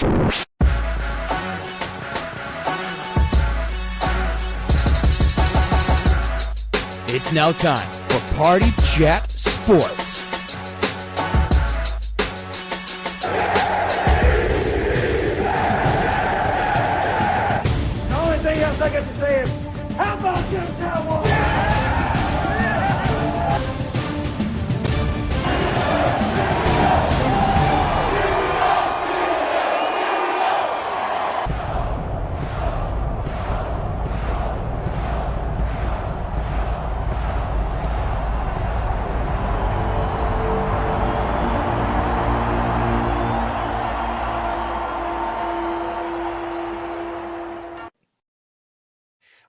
It's now time for Party Chat Sports. The only thing else I got to say is, how about them Cowboys?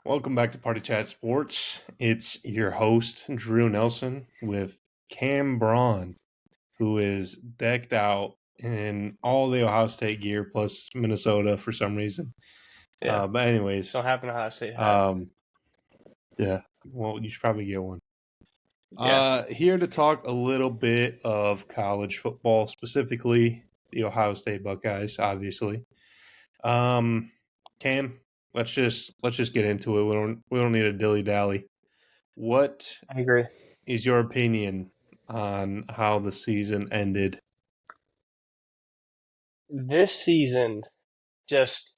Welcome back to Party Chat Sports. It's your host, Drew Nelson, with Cam Braun, who is decked out in all the Ohio State gear plus Minnesota for some reason. Yeah. But anyways. Don't happen to Ohio State hat. Yeah, well, you should probably get one. Yeah. Here to talk a little bit of college football, specifically the Ohio State Buckeyes, obviously. Cam, let's just get into it. We don't need a dilly-dally. What I agree. is your opinion on how the season ended? This season, just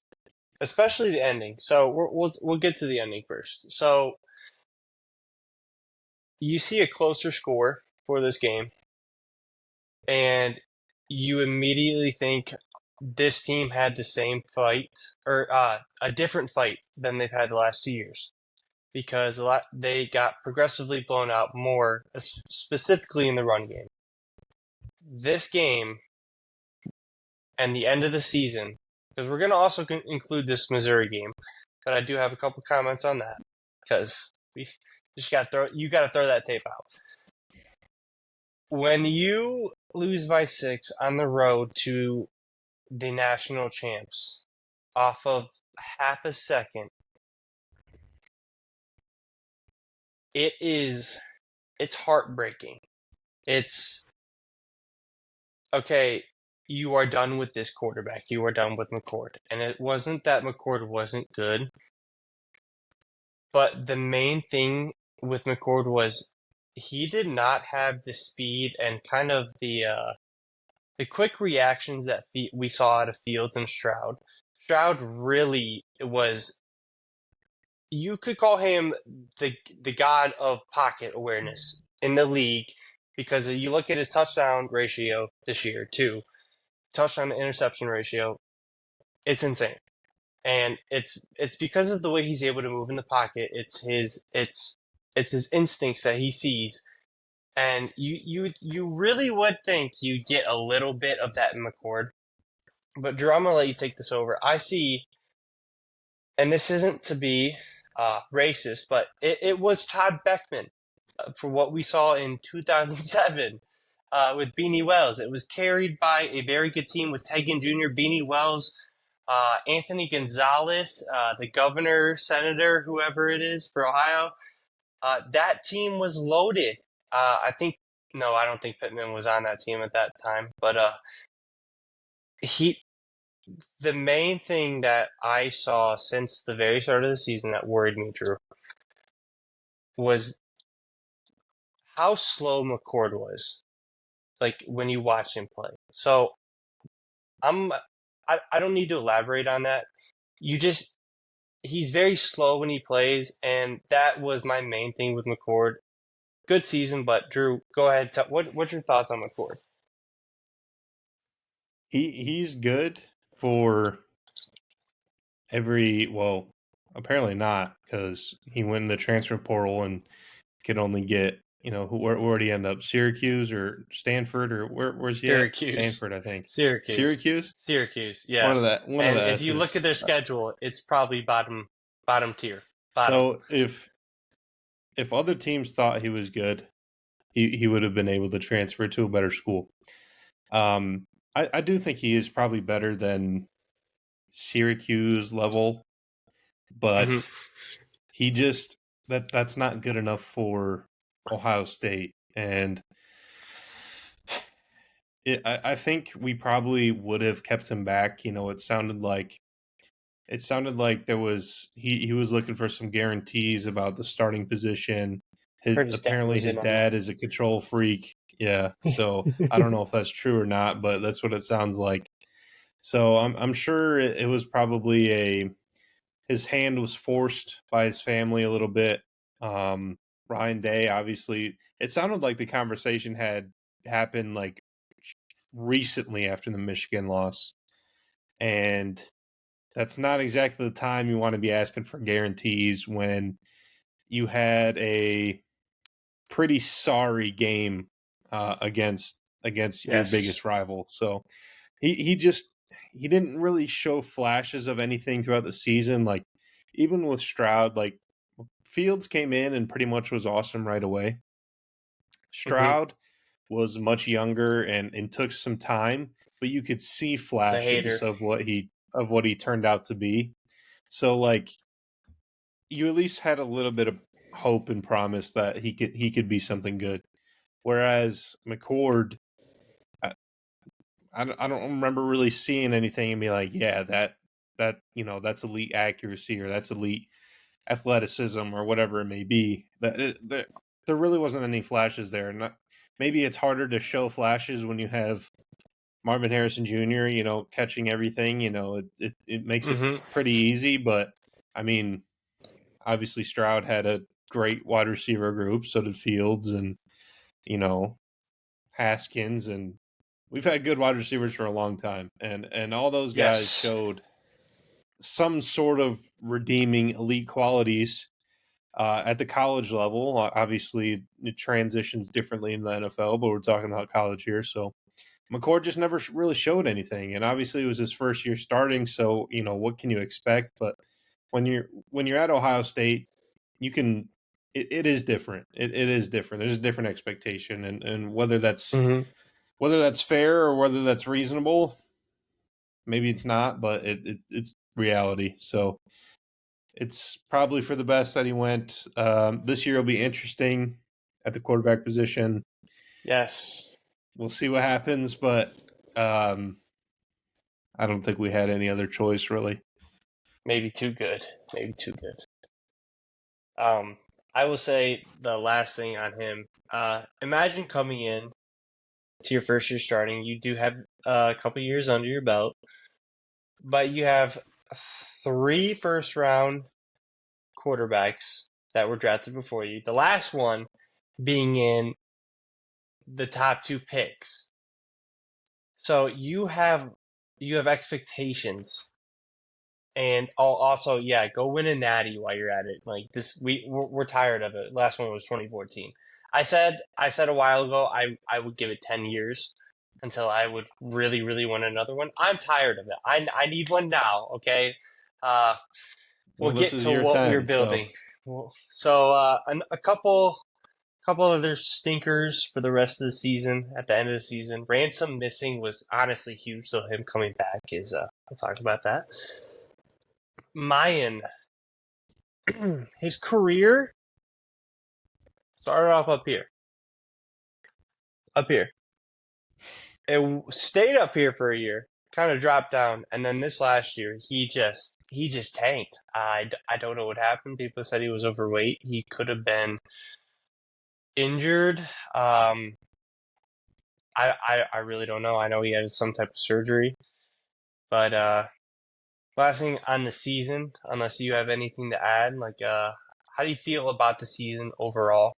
especially the ending. So we'll get to the ending first. So you see a closer score for this game, and you immediately think this team had the same fight or a different fight than they've had the last 2 years, because they got progressively blown out more, specifically in the run game. This game and the end of the season, because we're going to also include this Missouri game, but I do have a couple comments on that, because we just got to throw that tape out. When you lose by 6 on the road to the national champs off of half a second, it's heartbreaking. It's okay. You are done with this quarterback. You are done with McCord. And it wasn't that McCord wasn't good, but the main thing with McCord was he did not have the speed and kind of the quick reactions that we saw out of Fields and Stroud. Stroud really was, you could call him the god of pocket awareness in the league, because you look at his touchdown ratio this year too. Touchdown to interception ratio, it's insane, and it's because of the way he's able to move in the pocket. It's his instincts that he sees, and you really would think you get a little bit of that in McCord. But Drew, I'm gonna let you take this over. I see, and this isn't to be racist, but it was Todd Beckman for what we saw in 2007. With Beanie Wells. It was carried by a very good team with Tegan Jr., Beanie Wells, Anthony Gonzalez, the governor, senator, whoever it is for Ohio. That team was loaded. I don't think Pittman was on that team at that time. But the main thing that I saw since the very start of the season that worried me, Drew, was how slow McCord was. Like when you watch him play. So I don't need to elaborate on that. He's very slow when he plays, and that was my main thing with McCord. Good season, but Drew, go ahead. What's your thoughts on McCord? He's good for apparently not, because he went in the transfer portal and could only get, where did he end up? Syracuse or Stanford, or where's he Syracuse. at? Stanford, I think. Syracuse, yeah. One of the and if S's. you look at their schedule, it's probably bottom tier. So if other teams thought he was good, he would have been able to transfer to a better school. I do think he is probably better than Syracuse level, but he just that's not good enough for Ohio State. And I think we probably would have kept him back. It sounded like there was he was looking for some guarantees about the starting position. Heard his dad Apparently was his in on that. dad is a control freak. Yeah, so I don't know if that's true or not, but that's what it sounds like. So I'm sure it was probably his hand was forced by his family a little bit. Um, Ryan Day, obviously, it sounded like the conversation had happened like recently after the Michigan loss, and that's not exactly the time you want to be asking for guarantees when you had a pretty sorry game against your Yes. biggest rival. So he didn't really show flashes of anything throughout the season. Like even with Stroud, like Fields came in and pretty much was awesome right away. Mm-hmm. Stroud was much younger and took some time, but you could see He's a flashes hater. of what he turned out to be. So like you at least had a little bit of hope and promise that he could be something good. Whereas McCord, I, I don't remember really seeing anything and be like, yeah, that's elite accuracy or that's elite athleticism or whatever it may be. There really wasn't any flashes there. Not maybe it's harder to show flashes when you have Marvin Harrison Jr. Catching everything. It makes it Mm-hmm. pretty easy. But I mean, obviously Stroud had a great wide receiver group. So did Fields and you know Haskins, and we've had good wide receivers for a long time, and all those guys Yes. showed some sort of redeeming elite qualities at the college level. Obviously, it transitions differently in the NFL, but we're talking about college here. So McCord just never really showed anything, and obviously it was his first year starting. So what can you expect? But when you're at Ohio State, you can. It is different. It is different. There's a different expectation, and Mm-hmm. whether that's fair or whether that's reasonable, maybe it's not, but it's reality. So it's probably for the best that he went. This year will be interesting at the quarterback position. Yes. We'll see what happens, but um, I don't think we had any other choice really. Maybe too good. Maybe too good. Um, I will say the last thing on him. Imagine coming in to your first year starting. You do have a couple years under your belt, but you have three first round quarterbacks that were drafted before you. The last one being in the top two picks. So you have expectations, and also yeah, go win a natty while you're at it. Like this, we're tired of it. Last one was 2014. I said a while ago I would give it 10 years until I would really want another one. I'm tired of it. I need one now. Okay, uh, we'll Well, this get is to year what we're 10, so building. So a couple other stinkers for the rest of the season. At the end of the season, Ransom missing was honestly huge. So him coming back is we'll talk about that. Mayan, his career started off up here, up here. It stayed up here for a year, kind of dropped down, and then this last year he just tanked. I don't know what happened. People said he was overweight. He could have been injured. I really don't know. I know he had some type of surgery, but last thing on the season, unless you have anything to add, like how do you feel about the season overall?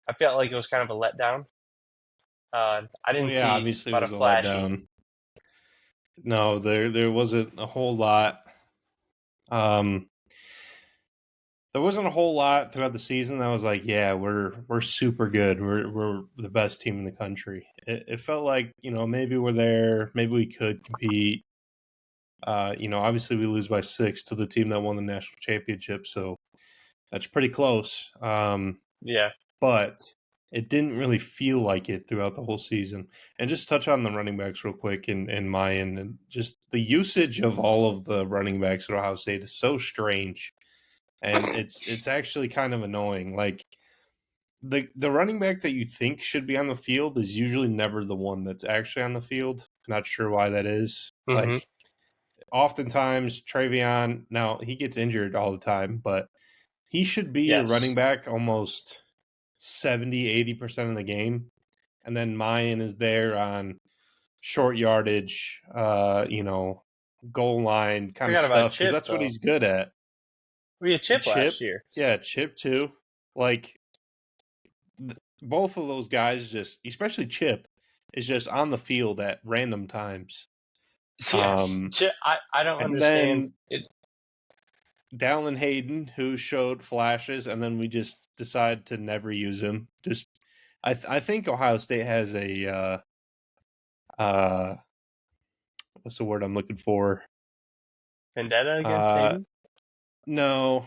I felt like it was kind of a letdown. I well, didn't yeah, see obviously a it lot was of a flashy. letdown. No, there wasn't a whole lot. Um, there wasn't a whole lot throughout the season that was like, yeah, we're super good. We're the best team in the country. It felt like maybe we're there, maybe we could compete. Obviously we lose by 6 to the team that won the national championship, so that's pretty close. Yeah. But it didn't really feel like it throughout the whole season. And just touch on the running backs real quick in my end, and just the usage of all of the running backs at Ohio State is so strange, and it's actually kind of annoying. Like the running back that you think should be on the field is usually never the one that's actually on the field. Not sure why that is. Mm-hmm. Like oftentimes Travion, now he gets injured all the time, but he should be your Yes. running back almost 70-80% of the game. And then Mayan is there on short yardage, goal line kind of Forgot about stuff because Chip that's what though. he's good at. We had And Chip last Chip, year. yeah, Chip too. Like both of those guys, just especially Chip, is just on the field at random times. Yes. Chip. I don't And understand then it. Dallin Hayden, who showed flashes, and then we just decide to never use him. Just, I think Ohio State has a what's the word I'm looking for? Vendetta against Uh, Hayden. no,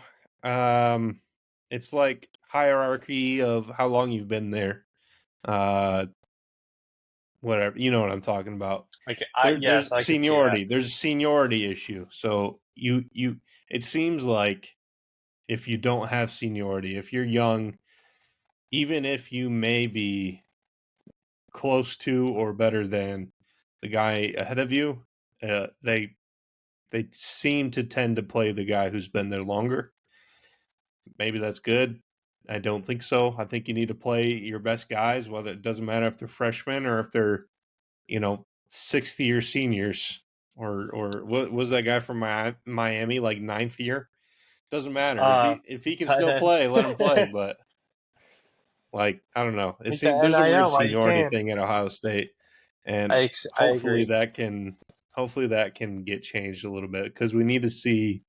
it's like hierarchy of how long you've been there. Whatever, you know what I'm talking about. Like There's yes, I could see that. seniority. There's a seniority issue. So it seems like if you don't have seniority, if you're young, even if you may be close to or better than the guy ahead of you, they seem to tend to play the guy who's been there longer. Maybe that's good. I don't think so. I think you need to play your best guys, whether it doesn't matter if they're freshmen or if they're, 6th year seniors or what was that guy from Miami, like 9th year? Doesn't matter. If he can Tight still end. play, let him play. But like, I don't know. It Like the seems there's a weird NIL, why you seniority can't? thing at Ohio State, and I hopefully agree. that can get changed a little bit because we need to see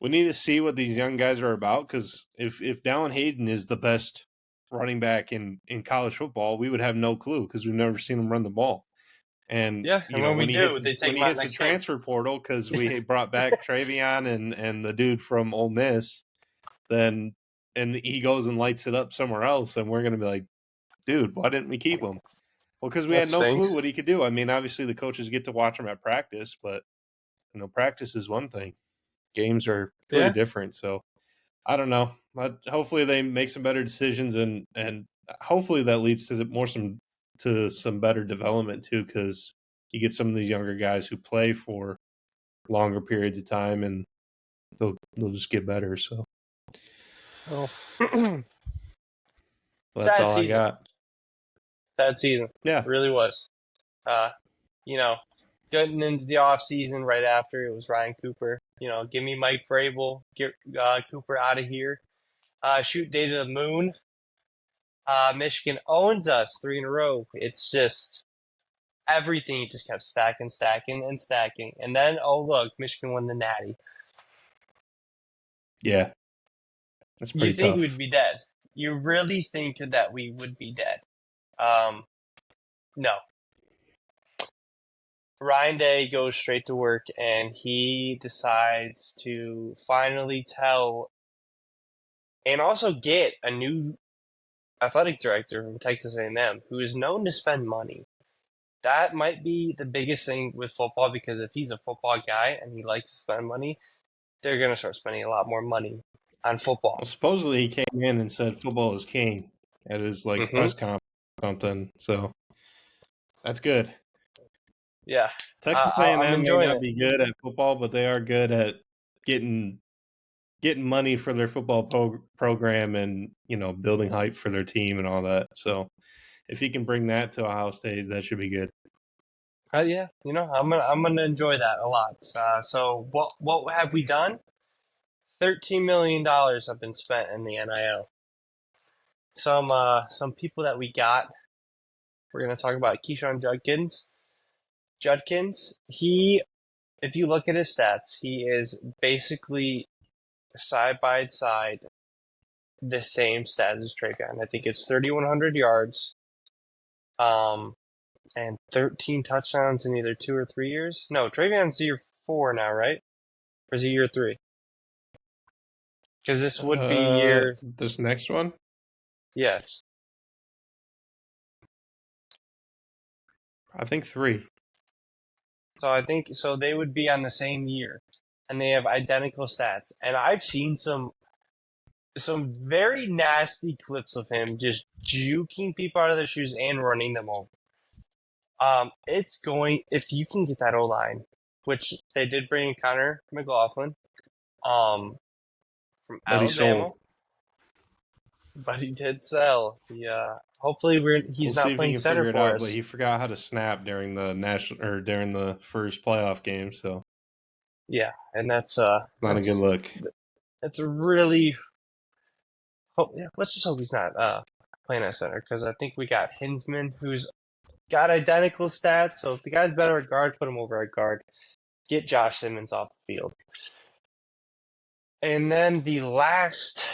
what these young guys are about. Because if Dallin Hayden is the best running back in college football, we would have no clue because we've never seen him run the ball. And Yeah, and when we when he do, hits they take when him he out hits the next game. transfer portal because we brought back Travion and the dude from Ole Miss, then and he goes and lights it up somewhere else, and we're gonna be like, dude, why didn't we keep him? Well, because we That had no clue what stinks. he could do. I mean, obviously the coaches get to watch him at practice, but practice is one thing. Games are pretty Yeah. different. So I don't know. But hopefully they make some better decisions, and hopefully that leads to some better development too, because you get some of these younger guys who play for longer periods of time, and they'll just get better. So Well, that's sad all I season. got. Sad season. Yeah, Really was. Uh, you know, getting into the off season right after it was Ryan Cooper. Give me Mike Vrabel, get Cooper out of here. Shoot day to the moon. Michigan owns us 3 in a row. It's just everything just kept stacking, stacking, and stacking. And then, oh look, Michigan won the Natty. yeah, that's You pretty think we'd tough. be dead? You really think that we would be dead? No. Ryan Day goes straight to work and he decides to finally tell and also get a new athletic director from Texas A&M who is known to spend money. That might be the biggest thing with football because if he's a football guy and he likes to spend money, they're going to start spending a lot more money on football. Well, supposedly he came in and said football is king at his Mm-hmm. press conference or something. So that's good. Yeah, Texas I'm A&M may enjoying not it. be good at football, but they are good at getting money for their football program and building hype for their team and all that. So if he can bring that to Ohio State, that should be good. Yeah, I'm gonna enjoy that a lot. So what have we done? $13 million have been spent in the NIL. Some people that we got. We're gonna talk about Keyshawn Judkins. Judkins, if you look at his stats, he is basically side by side the same stats as Travion. I think it's 3,100 yards, and 13 touchdowns in either 2 or 3 years. No, Travion's year 4 now, right? Or is he year 3? Because this would be year. This next one, Yes. I think 3. So I think so they would be on the same year, and they have identical stats. And I've seen some some very nasty clips of him just juking people out of their shoes and running them over. It's going if you can get that O line, which they did bring in Connor McLaughlin, from But he Alabama, sold. but he did sell. Yeah, hopefully he's We'll see not if he playing can center figure it for out. But us. he forgot how to snap during the during the first playoff game, so Yeah, and it's not a good look. that's a really. Yeah, let's just hope he's not playing at center because I think we got Hinsman who's got identical stats. So if the guy's better at guard, put him over at guard. Get Josh Simmons off the field. And then the last,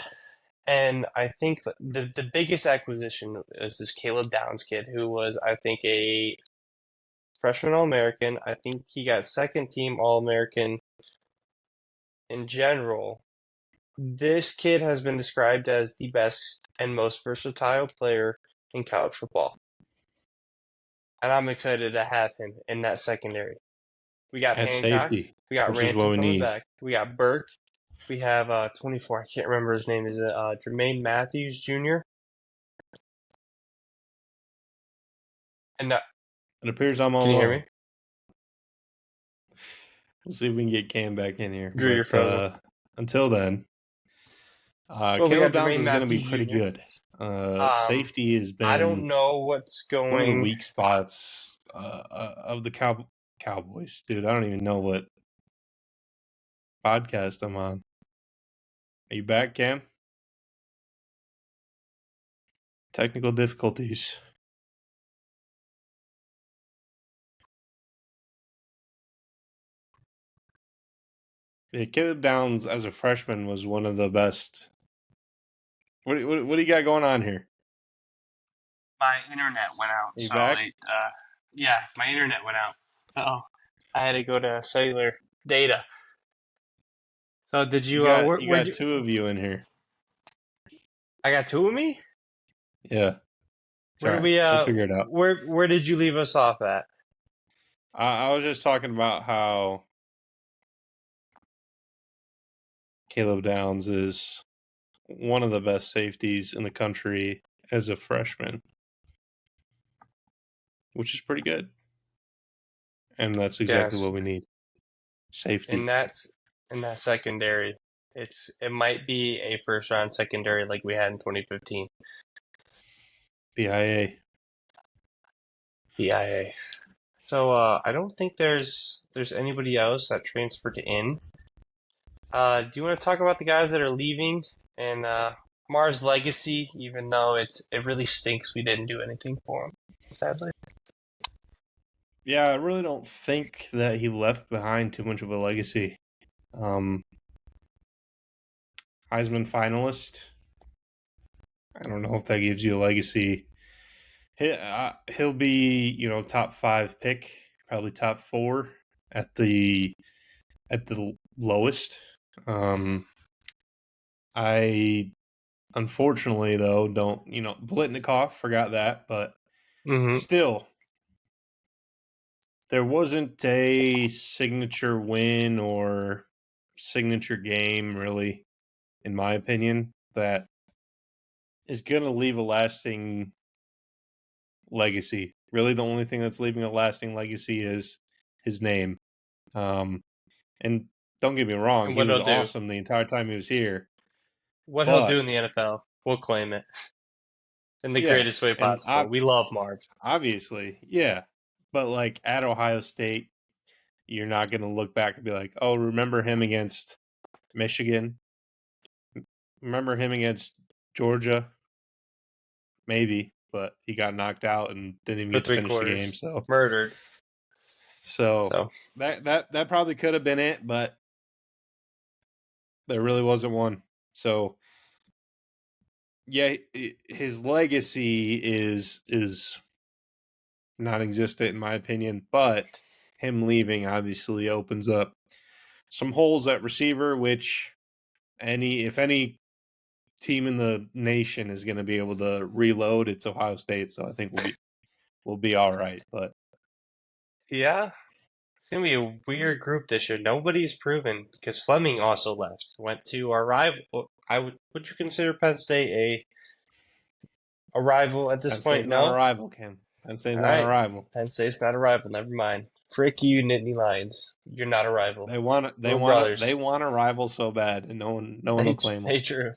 and I think the biggest acquisition is this Caleb Downs kid, who was, I think, a freshman All-American. I think he got second team All-American in general. This kid has been described as the best and most versatile player in college football. And I'm excited to have him in that secondary. We got At Hancock. safety, We got which is what Ransom we coming need. back. We got Burke. We have 24. I can't remember his name. Is it Jermaine Matthews Jr.? And It appears I'm all can you hear alone. me? We'll see if we can get Cam back in here. Drew, you're frozen. Until then, Well, we Caleb got Downs Jermaine is going to be Matthews pretty Jr. good. Safety has I don't been know what's one of the going. weak spots of the Cowboys, dude. I don't even know what podcast I'm on. Are you back, Cam? Technical difficulties. Yeah, Caleb Downs as a freshman was one of the best. What do you got going on here? My internet went out. Are you So back? yeah, my internet went out. So I had to go to cellular data. So did you? You Where got you? two of you in here. I got two of me. Yeah, it's all Where did right. we? We'll figure it out. Where did you leave us off at? I was just talking about how Caleb Downs is one of the best safeties in the country as a freshman, which is pretty good. And that's exactly Yes, what we need. Safety. and that's in that secondary. It might be a first round secondary like we had in 2015. BIA. BIA. So I don't think there's anybody else that transferred in. Do you want to talk about the guys that are leaving and Mars' legacy? Even though it really stinks, we didn't do anything for him, sadly. Yeah, I really don't think that he left behind too much of a legacy. Heisman finalist. I don't know if that gives you a legacy. He'll be, top 5 pick, probably top 4 at the lowest. I unfortunately though don't, Blitnikoff, forgot that, but still, there wasn't a signature win or signature game, really, in my opinion, that is going to leave a lasting legacy. Really, the only thing that's leaving a lasting legacy is his name. And don't get me wrong, And he what was he'll do, awesome the entire time he was here. he'll do in the But, NFL, we'll claim it in the yeah, greatest way and possible. We love Marv. obviously, yeah. But, like, at Ohio State, you're not going to look back and be like, oh, remember him against Michigan? Remember him against Georgia? Maybe, but he got knocked out and didn't even For get to finish the 3/4. game. Murdered. So So that probably could have been it, but there really wasn't one. So yeah, his legacy is non-existent in my opinion, but him leaving obviously opens up some holes at receiver, which if any team in the nation is going to be able to reload, it's Ohio State. So I think we'll be all right. But yeah, it's gonna be a weird group this year. Nobody's proven because Fleming also left. Went to our rival. Would you consider Penn State a rival at this Penn point? State's not a No? rival, Cam. Penn State's All not a right. rival. Penn State's not a rival. Never mind. Frick you, Nittany Lions. You're not a rival. They want We're brothers. they want a rival so bad, and no one will claim them. They true.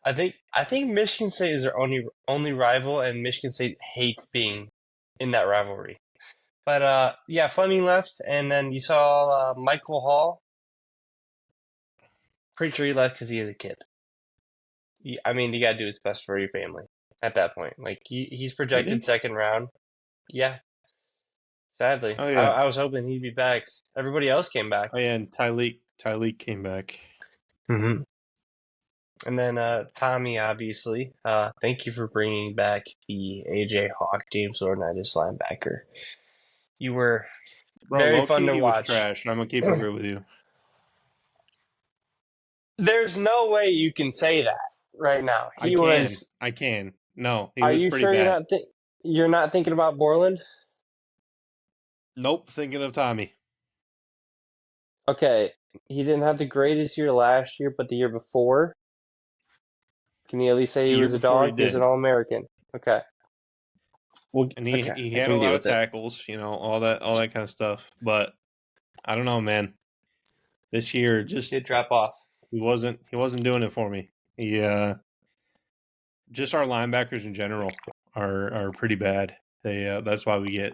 I think Michigan State is their only rival, and Michigan State hates being in that rivalry. But yeah, Fleming left, and then you saw Michael Hall. Pretty sure he left because he is a kid. I mean, you gotta do what's best for your family at that point. Like he's projected second round. Yeah, sadly. Oh yeah. I was hoping he'd be back. Everybody else came back. Oh yeah, and Tyleek came back. Mm-hmm. And then Tommy, obviously. Thank you for bringing back the AJ Hawk, James Laurinaitis linebacker. You were very fun to he watch. Was trash. I'm gonna keep it real with you. There's no way you can say that right now. I can. No, he Are was you pretty sure bad. you're not thinking about Borland? Nope, thinking of Tommy. Okay, he didn't have the greatest year last year, but the year before, can you at least say he was a dog? He was an All-American. Okay. Well, And he had a lot of tackles, all that kind of stuff. But I don't know, man. This year just did drop off. He wasn't doing it for me. He just our linebackers in general are pretty bad. They that's why we get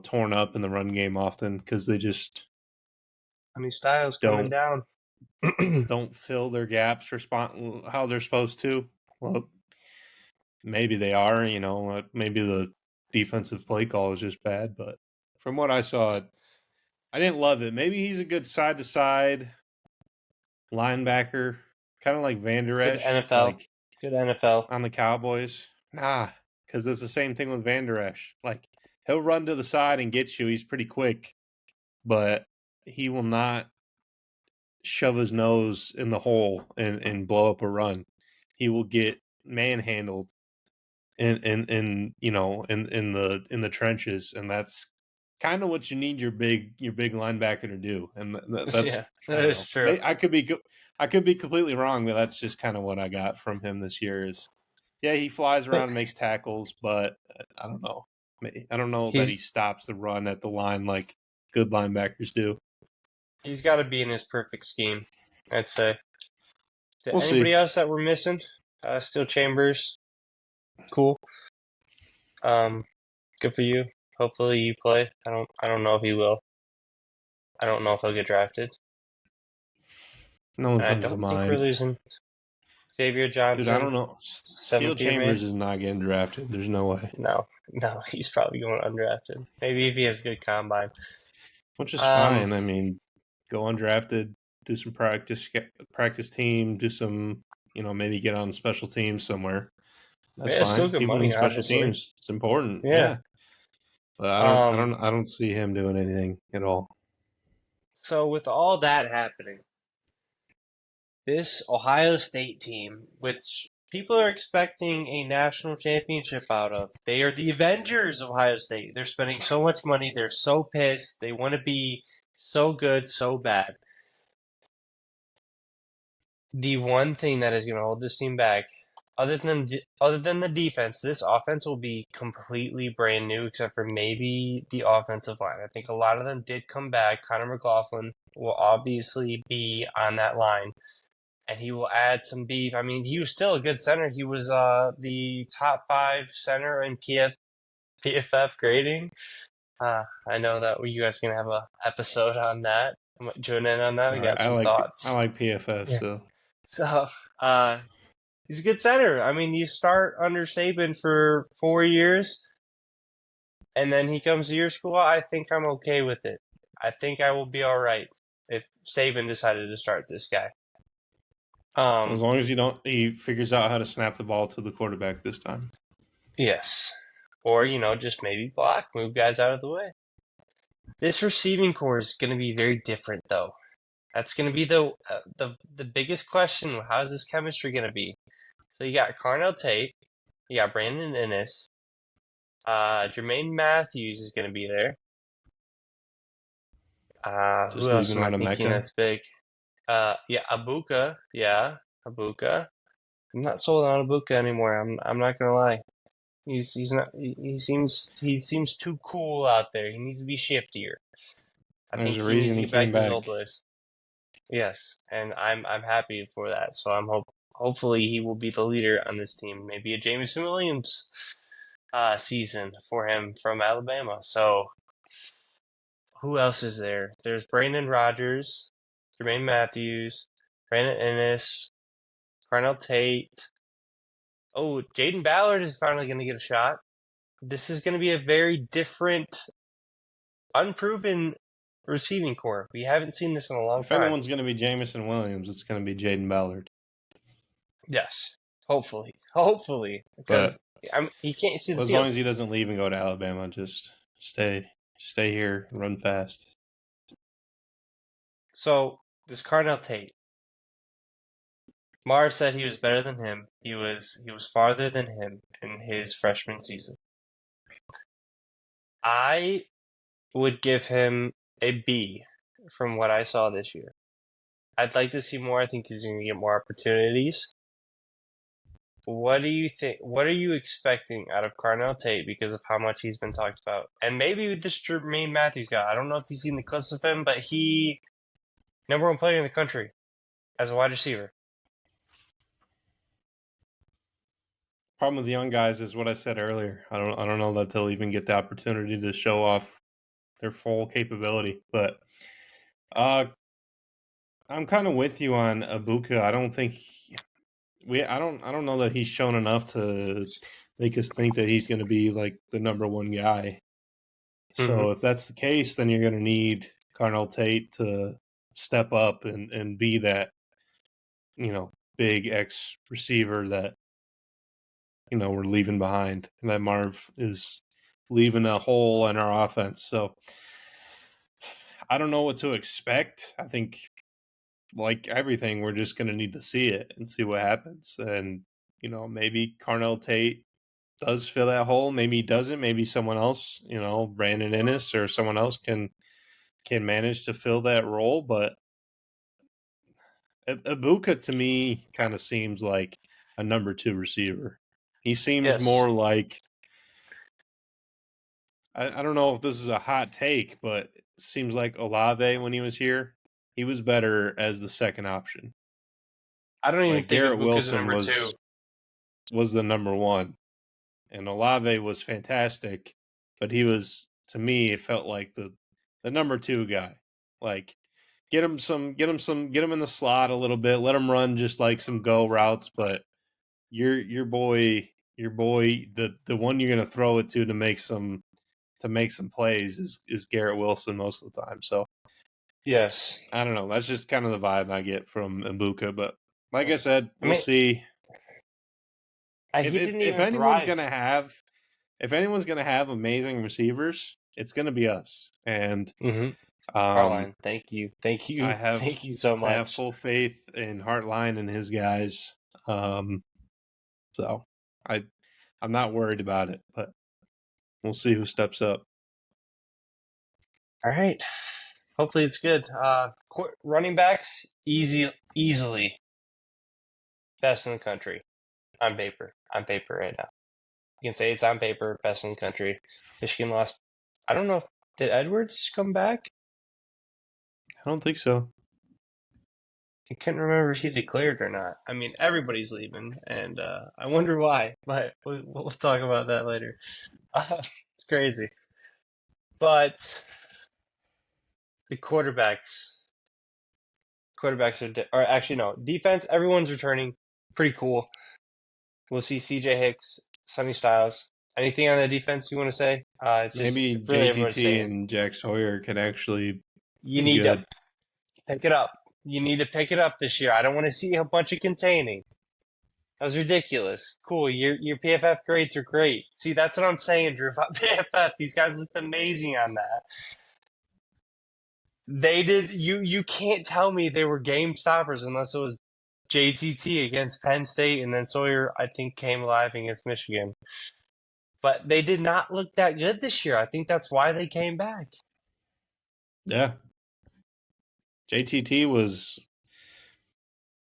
torn up in the run game often because they just Styles coming down. Don't fill their gaps how they're supposed to. Well, maybe they are, maybe the defensive play call is just bad, but from what I saw, I didn't love it. Maybe he's a good side-to-side linebacker, kind of like Van Der Esch. Good NFL. On the Cowboys. Nah, because it's the same thing with Van Der Esch. Like, he'll run to the side and get you. He's pretty quick, but he will not shove his nose in the hole and blow up a run. He will get manhandled in the trenches, and that's kind of what you need your big linebacker to do. And that's that is true. I could be completely wrong, but that's just kind of what I got from him this year. Is he flies around and makes tackles, but I don't know. I don't know that he stops the run at the line like good linebackers do. He's got to be in his perfect scheme, I'd say. Anybody see. else that we're missing? Steel Chambers, cool. Good for you. Hopefully you play. I don't know if he will. I don't know if he'll get drafted. No one comes to mind. I don't think we're losing Xavier Johnson. Dude, I don't know. Steel Chambers is not getting drafted. There's no way. No, he's probably going undrafted. Maybe if he has a good combine. Which is fine. I mean, go undrafted, do some practice team, do some, maybe get on special teams somewhere. That's fine. Still good People money, in special obviously. teams. It's important. Yeah. But I don't see him doing anything at all. So with all that happening, this Ohio State team, which people are expecting a national championship out of, they are the Avengers of Ohio State. They're spending so much money. They're so pissed. They want to be so good, so bad. The one thing that is going to hold this team back, other than the defense, this offense will be completely brand new, except for maybe the offensive line. I think a lot of them did come back. Connor McLaughlin will obviously be on that line, and he will add some beef. I mean, he was still a good center. He was the top 5 center in PFF grading. I know that you guys are going to have an episode on that. Join in on that. We got some thoughts. I like PFF, So, he's a good center. I mean, you start under Saban for 4 years, and then he comes to your school. I think I'm okay with it. I think I will be all right if Saban decided to start this guy. As long as he figures out how to snap the ball to the quarterback this time. Yes. Or, just maybe block, move guys out of the way. This receiving core is going to be very different, though. That's going to be the biggest question. How's this chemistry going to be? So you got Carnell Tate, you got Brandon Innes, Jermaine Matthews is going to be there. Who else am I thinking that's big? Yeah, Abuka. Yeah, Abuka. I'm not sold on Abuka anymore. I'm not gonna lie. He's not. He seems too cool out there. He needs to be shiftier. I There's think a he needs reason to he get back came to his old back. ways. Yes, and I'm happy for that. So hopefully he will be the leader on this team. Maybe a Jameson Williams season for him from Alabama. So who else is there? There's Brandon Rogers, Jermaine Matthews, Brandon Ennis, Carnell Tate. Oh, Jaden Ballard is finally going to get a shot. This is going to be a very different, unproven receiving core. We haven't seen this in a long If time. anyone's going to be Jamison Williams, it's going to be Jaden Ballard. Yes, hopefully, But because he can't see the as long field. as he doesn't leave and go to Alabama, just stay here, and run fast. So this Carnell Tate, Mars said he was better than him. He was farther than him in his freshman season. I would give him a B from what I saw this year. I'd like to see more. I think he's going to get more opportunities. What do you think? What are you expecting out of Carnell Tate because of how much he's been talked about? And maybe with this Jermaine Matthews guy. I don't know if you've seen the clips of him, but he number one player in the country as a wide receiver. Problem with the young guys is what I said earlier. I don't know that they'll even get the opportunity to show off their full capability. But I'm kind of with you on Abuka. I don't think I don't know that he's shown enough to make us think that he's going to be like the number one guy. Mm-hmm. So if that's the case, then you're going to need Carnell Tate to step up and be that, big X receiver that, we're leaving behind, and that Marv is leaving a hole in our offense. So I don't know what to expect. I think, like everything, we're just going to need to see it and see what happens. And, maybe Carnell Tate does fill that hole. Maybe he doesn't. Maybe someone else, Brandon Ennis or someone else can manage to fill that role. But Ibuka to me kind of seems like a number 2 receiver. He seems Yes. more like, I don't know if this is a hot take, but it seems like Olave when he was here, he was better as the second option. I don't even Like think Garrett Ibuka's a Wilson number two. was the number 1, and Olave was fantastic, but he was, to me, it felt like the number 2 guy. Like get him in the slot a little bit, let him run just like some go routes, but your boy, the one you're gonna throw it to make some plays is Garrett Wilson most of the time. So Yes. I don't know. That's just kind of the vibe I get from Ibuka. But like I said, I we'll mean, see. he didn't If even anyone's thrive. gonna have amazing receivers, it's gonna be us. And Mm-hmm. um, Carline, thank you, I have thank you so much. full faith in Hartline and his guys. So I'm not worried about it, but we'll see who steps up. All right. Hopefully it's good. Running backs, easily best in the country on paper. On paper right now. You can say it's on paper, best in the country. Michigan lost. I don't know if did Edwards come back? I don't think so. I can't remember if he declared or not. I mean, everybody's leaving, and I wonder why. But we'll talk about that later. It's crazy. But the quarterbacks are actually no defense. Everyone's returning, pretty cool. We'll see C.J. Hicks, Sonny Styles. Anything on the defense you want to say? It's just Maybe really everyone's JTT saying and Jack Sawyer could actually you be need to good. pick it up. You need to pick it up this year. I don't want to see a bunch of containing. That was ridiculous. Cool, your PFF grades are great. See, that's what I'm saying, Drew. About PFF, these guys looked amazing on that. They did. You can't tell me they were game stoppers unless it was JTT against Penn State, and then Sawyer, I think, came alive against Michigan. But they did not look that good this year. I think that's why they came back. Yeah. JTT was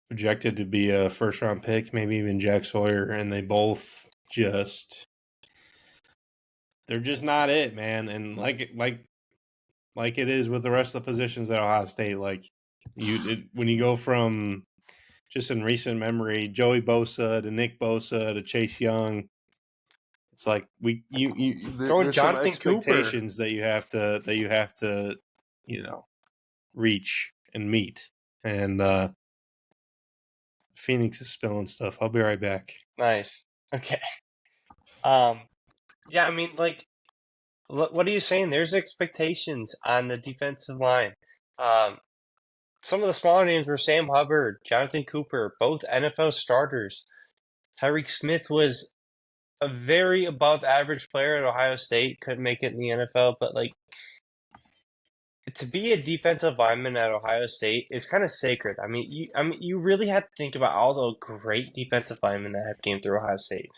projected to be a first-round pick, maybe even Jack Sawyer, and they both they're just not it, man. And like it is with the rest of the positions at Ohio State, like when you go from just in recent memory, Joey Bosa to Nick Bosa to Chase Young, it's like Throwing there's some Jonathan Cooper. expectations that you have to reach and meet. And Phoenix is spilling stuff. I'll be right back. Nice. Okay. Yeah, I mean, like, what are you saying? There's expectations on the defensive line. Some of the smaller names were Sam Hubbard, Jonathan Cooper, both NFL starters. Tyreek Smith was a very above average player at Ohio State, couldn't make it in the NFL, but like to be a defensive lineman at Ohio State is kind of sacred. I mean, you really have to think about all the great defensive linemen that have came through Ohio State.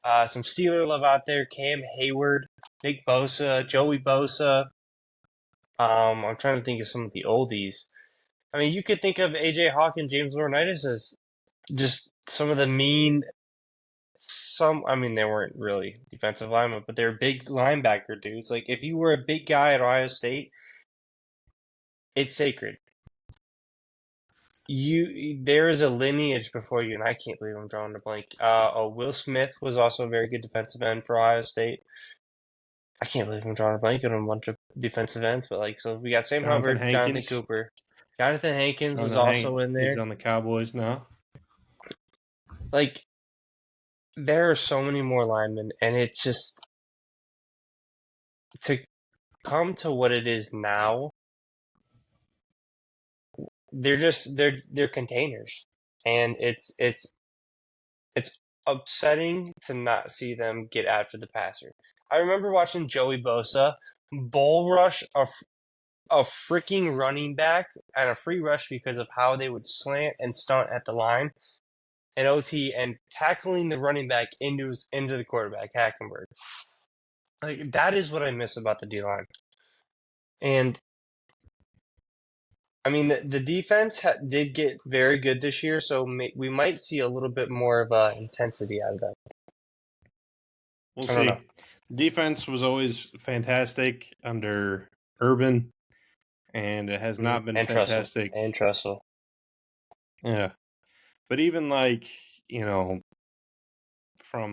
Some Steeler love out there: Cam Hayward, Nick Bosa, Joey Bosa. I'm trying to think of some of the oldies. I mean, you could think of AJ Hawk and James Laurinaitis as just some of the mean. I mean, they weren't really defensive linemen, but they're big linebacker dudes. Like, if you were a big guy at Ohio State, it's sacred. There is a lineage before you, and I can't believe I'm drawing a blank. Will Smith was also a very good defensive end for Ohio State. I can't believe I'm drawing a blank on a bunch of defensive ends, but like, so we got Sam Hubbard, Jonathan Cooper, Jonathan Hankins was also in there. He's on the Cowboys now. Like, there are so many more linemen, and it's just to come to what it is now. They're containers, and it's upsetting to not see them get after the passer. I remember watching Joey Bosa bull rush a freaking running back and a free rush because of how they would slant and stunt at the line and OT and tackling the running back into the quarterback, Hackenberg. Like, that is what I miss about the D-line. And I mean, the defense did get very good this year, so we might see a little bit more of intensity out of them. We'll see. Defense was always fantastic under Urban, and it has not been fantastic. And Tressel. Yeah. But even like, from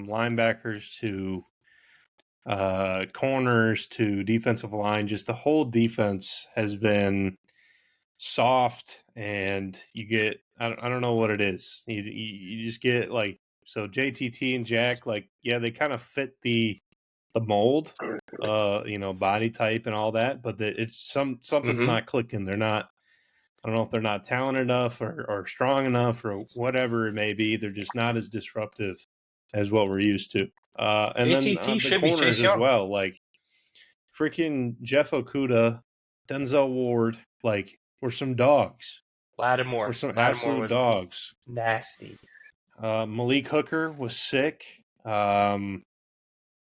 linebackers to corners to defensive line, just the whole defense has been soft, and you get I don't know what it is. You just get like, so JTT and Jack, like, yeah, they kind of fit the mold, body type and all that, but it's something's not clicking. They're not. I don't know if they're not talented enough or strong enough or whatever it may be. They're just not as disruptive as what we're used to. And then the corners as well, like freaking Jeff Okudah, Denzel Ward, like, we're some dogs. Lattimore. We're some absolute dogs. Nasty. Malik Hooker was sick.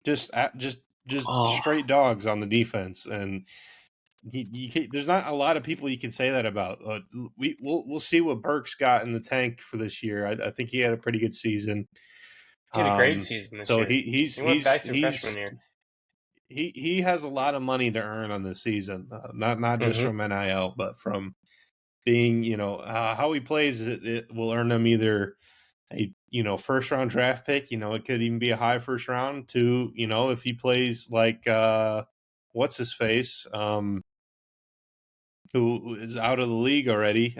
Just straight dogs on the defense, and there's not a lot of people you can say that about. We'll see what Burke's got in the tank for this year. I think he had a pretty good season. He had a great season this year. So he went back to freshman year. He has a lot of money to earn on this season, not just from NIL, but from being, how he plays. It will earn him either a first round draft pick. It could even be a high first round to, if he plays like what's his face, who is out of the league already.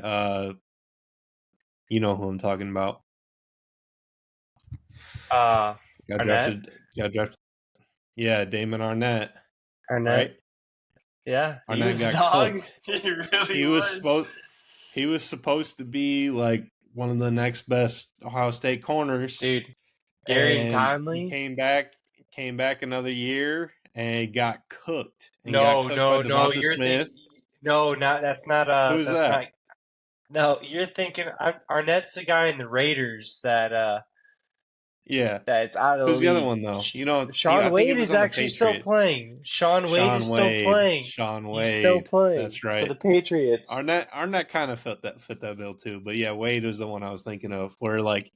You know who I'm talking about. Got drafted. Yeah, Damon Arnett. Right? Yeah, Arnett got cooked. He was supposed to be like one of the next best Ohio State corners. Dude, Gary Conley came back another year and got cooked. No, you're thinking. No, that's not. Who's that? No, you're thinking Arnett's the guy in the Raiders that Yeah. That's out of the Who's the other league. one though? I Sean think he Wade was is on the actually still Patriots. playing. Sean Wade is still playing. Sean He's still Wade. playing That's for right. the Patriots. Arnett kind of fit that bill too, but yeah, Wade was the one I was thinking of. Where like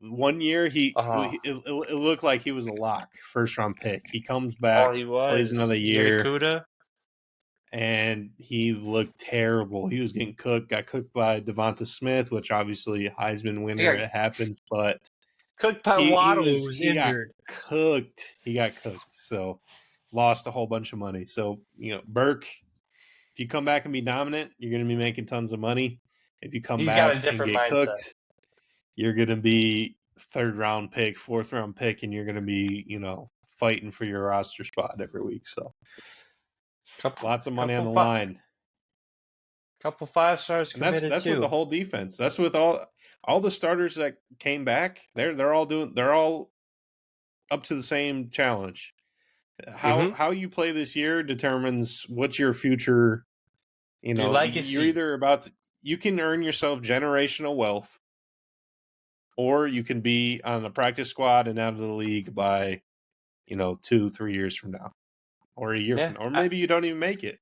1 year it looked like he was a lock, first round pick. He comes back, he plays was. another year, Kuda. and he looked terrible. He was getting cooked. Got cooked by Devonta Smith, which obviously Heisman winner. It happens, but Cooked by Waddle, who was injured. He got cooked. So lost a whole bunch of money. So Burke, if you come back and be dominant, you're going to be making tons of money. If you come back and get cooked, you're going to be third round pick, fourth round pick, and you're going to be fighting for your roster spot every week. So lots of money on the line. Couple 5-stars committed too. That's with the whole defense. That's with all the starters that came back. They're all up to the same challenge. How you play this year determines what's your future. Your legacy. You're either you can earn yourself generational wealth, or you can be on the practice squad and out of the league by 2-3 years from now, or a year from now, or maybe you don't even make it.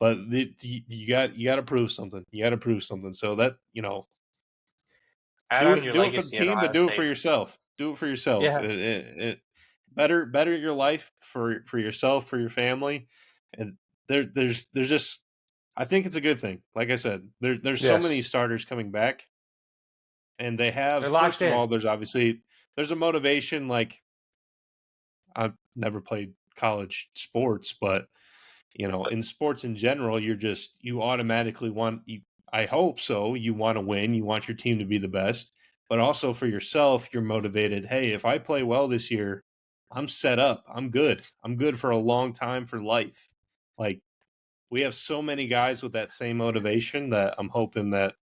But you got to prove something. You got to prove something. So that do it for the team, but do it for yourself. Do it for yourself. Yeah. It better your life for yourself, for your family, and there's just, I think it's a good thing. Like I said, there's so many starters coming back, and they have, first of all, there's a motivation. Like, I've never played college sports, but in sports in general, you automatically I hope so. You want to win. You want your team to be the best, but also for yourself, you're motivated. Hey, if I play well this year, I'm set up. I'm good. I'm good for a long time, for life. Like, we have so many guys with that same motivation that I'm hoping that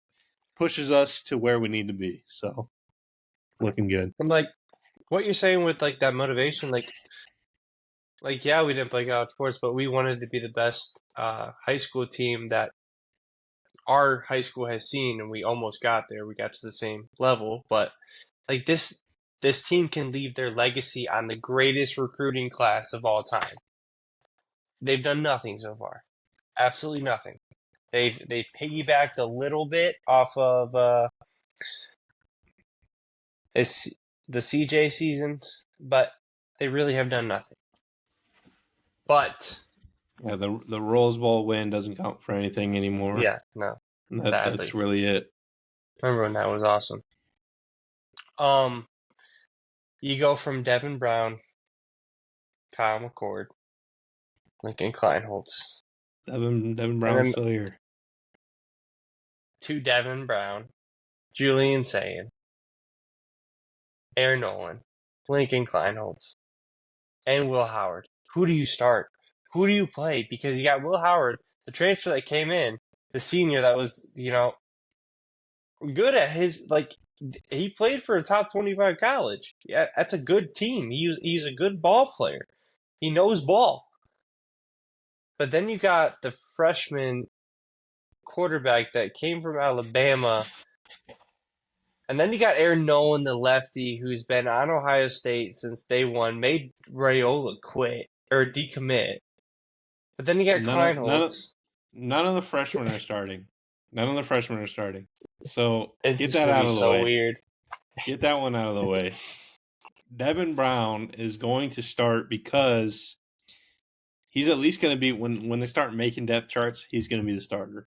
pushes us to where we need to be. So, looking good. I'm like, what you're saying with like that motivation, like yeah, we didn't play college sports, but we wanted to be the best high school team that our high school has seen, and we almost got there. We got to the same level, but like this team can leave their legacy on the greatest recruiting class of all time. They've done nothing so far, absolutely nothing. They've piggybacked a little bit off of the CJ season, but they really have done nothing. But yeah, the Rose Bowl win doesn't count for anything anymore. Yeah, no, that's really it. Remember when that was awesome? You go from Devin Brown, Kyle McCord, Lincoln Kleinholtz. Devin Brown's still here. To Devin Brown, Julian Sayin, Aaron Nolan, Lincoln Kleinholtz, and Will Howard. Who do you start? Who do you play? Because you got Will Howard, the transfer that came in, the senior that was, good at his, he played for a top 25 college. Yeah, that's a good team. He's a good ball player. He knows ball. But then you got the freshman quarterback that came from Alabama. And then you got Aaron Nolan, the lefty, who's been on Ohio State since day one, made Raiola quit or decommit. But then you got Kleinholtz. None of the freshmen are starting. So It's get that out of the way. Weird. Get that one out of the way. Devin Brown is going to start because he's at least going to be, when they start making depth charts, he's going to be the starter.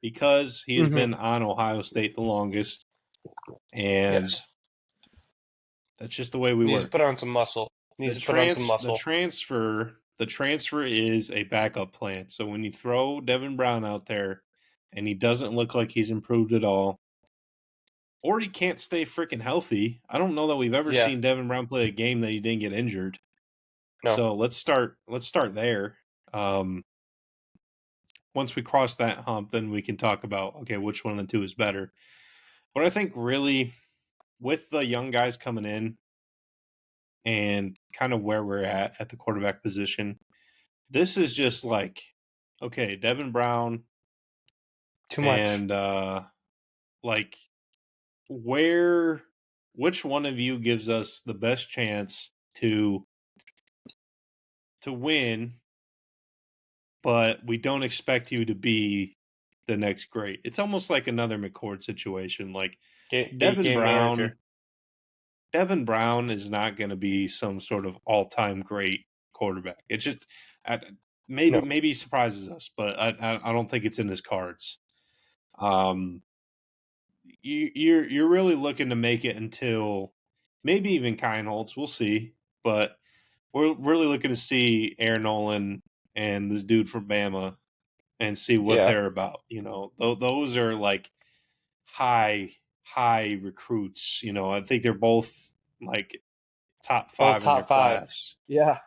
Because he has been on Ohio State the longest. And that's just the way we work. Needs to put on some muscle. The transfer is a backup plan. So when you throw Devin Brown out there and he doesn't look like he's improved at all, or he can't stay freaking healthy, I don't know that we've ever seen Devin Brown play a game that he didn't get injured. No. So let's start there. Once we cross that hump, then we can talk about, okay, which one of the two is better. But I think really, with the young guys coming in and kind of where we're at the quarterback position, this is just like, okay, Devin Brown. Too much. And where which one of you gives us the best chance to win, but we don't expect you to be the next great? It's almost like another McCord situation. Like Big Devin game manager. Brown is not going to be some sort of all-time great quarterback. It's just maybe No. he surprises us, but I don't think it's in his cards. You're really looking to make it until maybe even Keinholz. We'll see, but we're really looking to see Aaron Nolan and this dude from Bama and see what Yeah. they're about. Those are like high recruits. I think they're both like top Both 5 in their top 5. class. Yeah.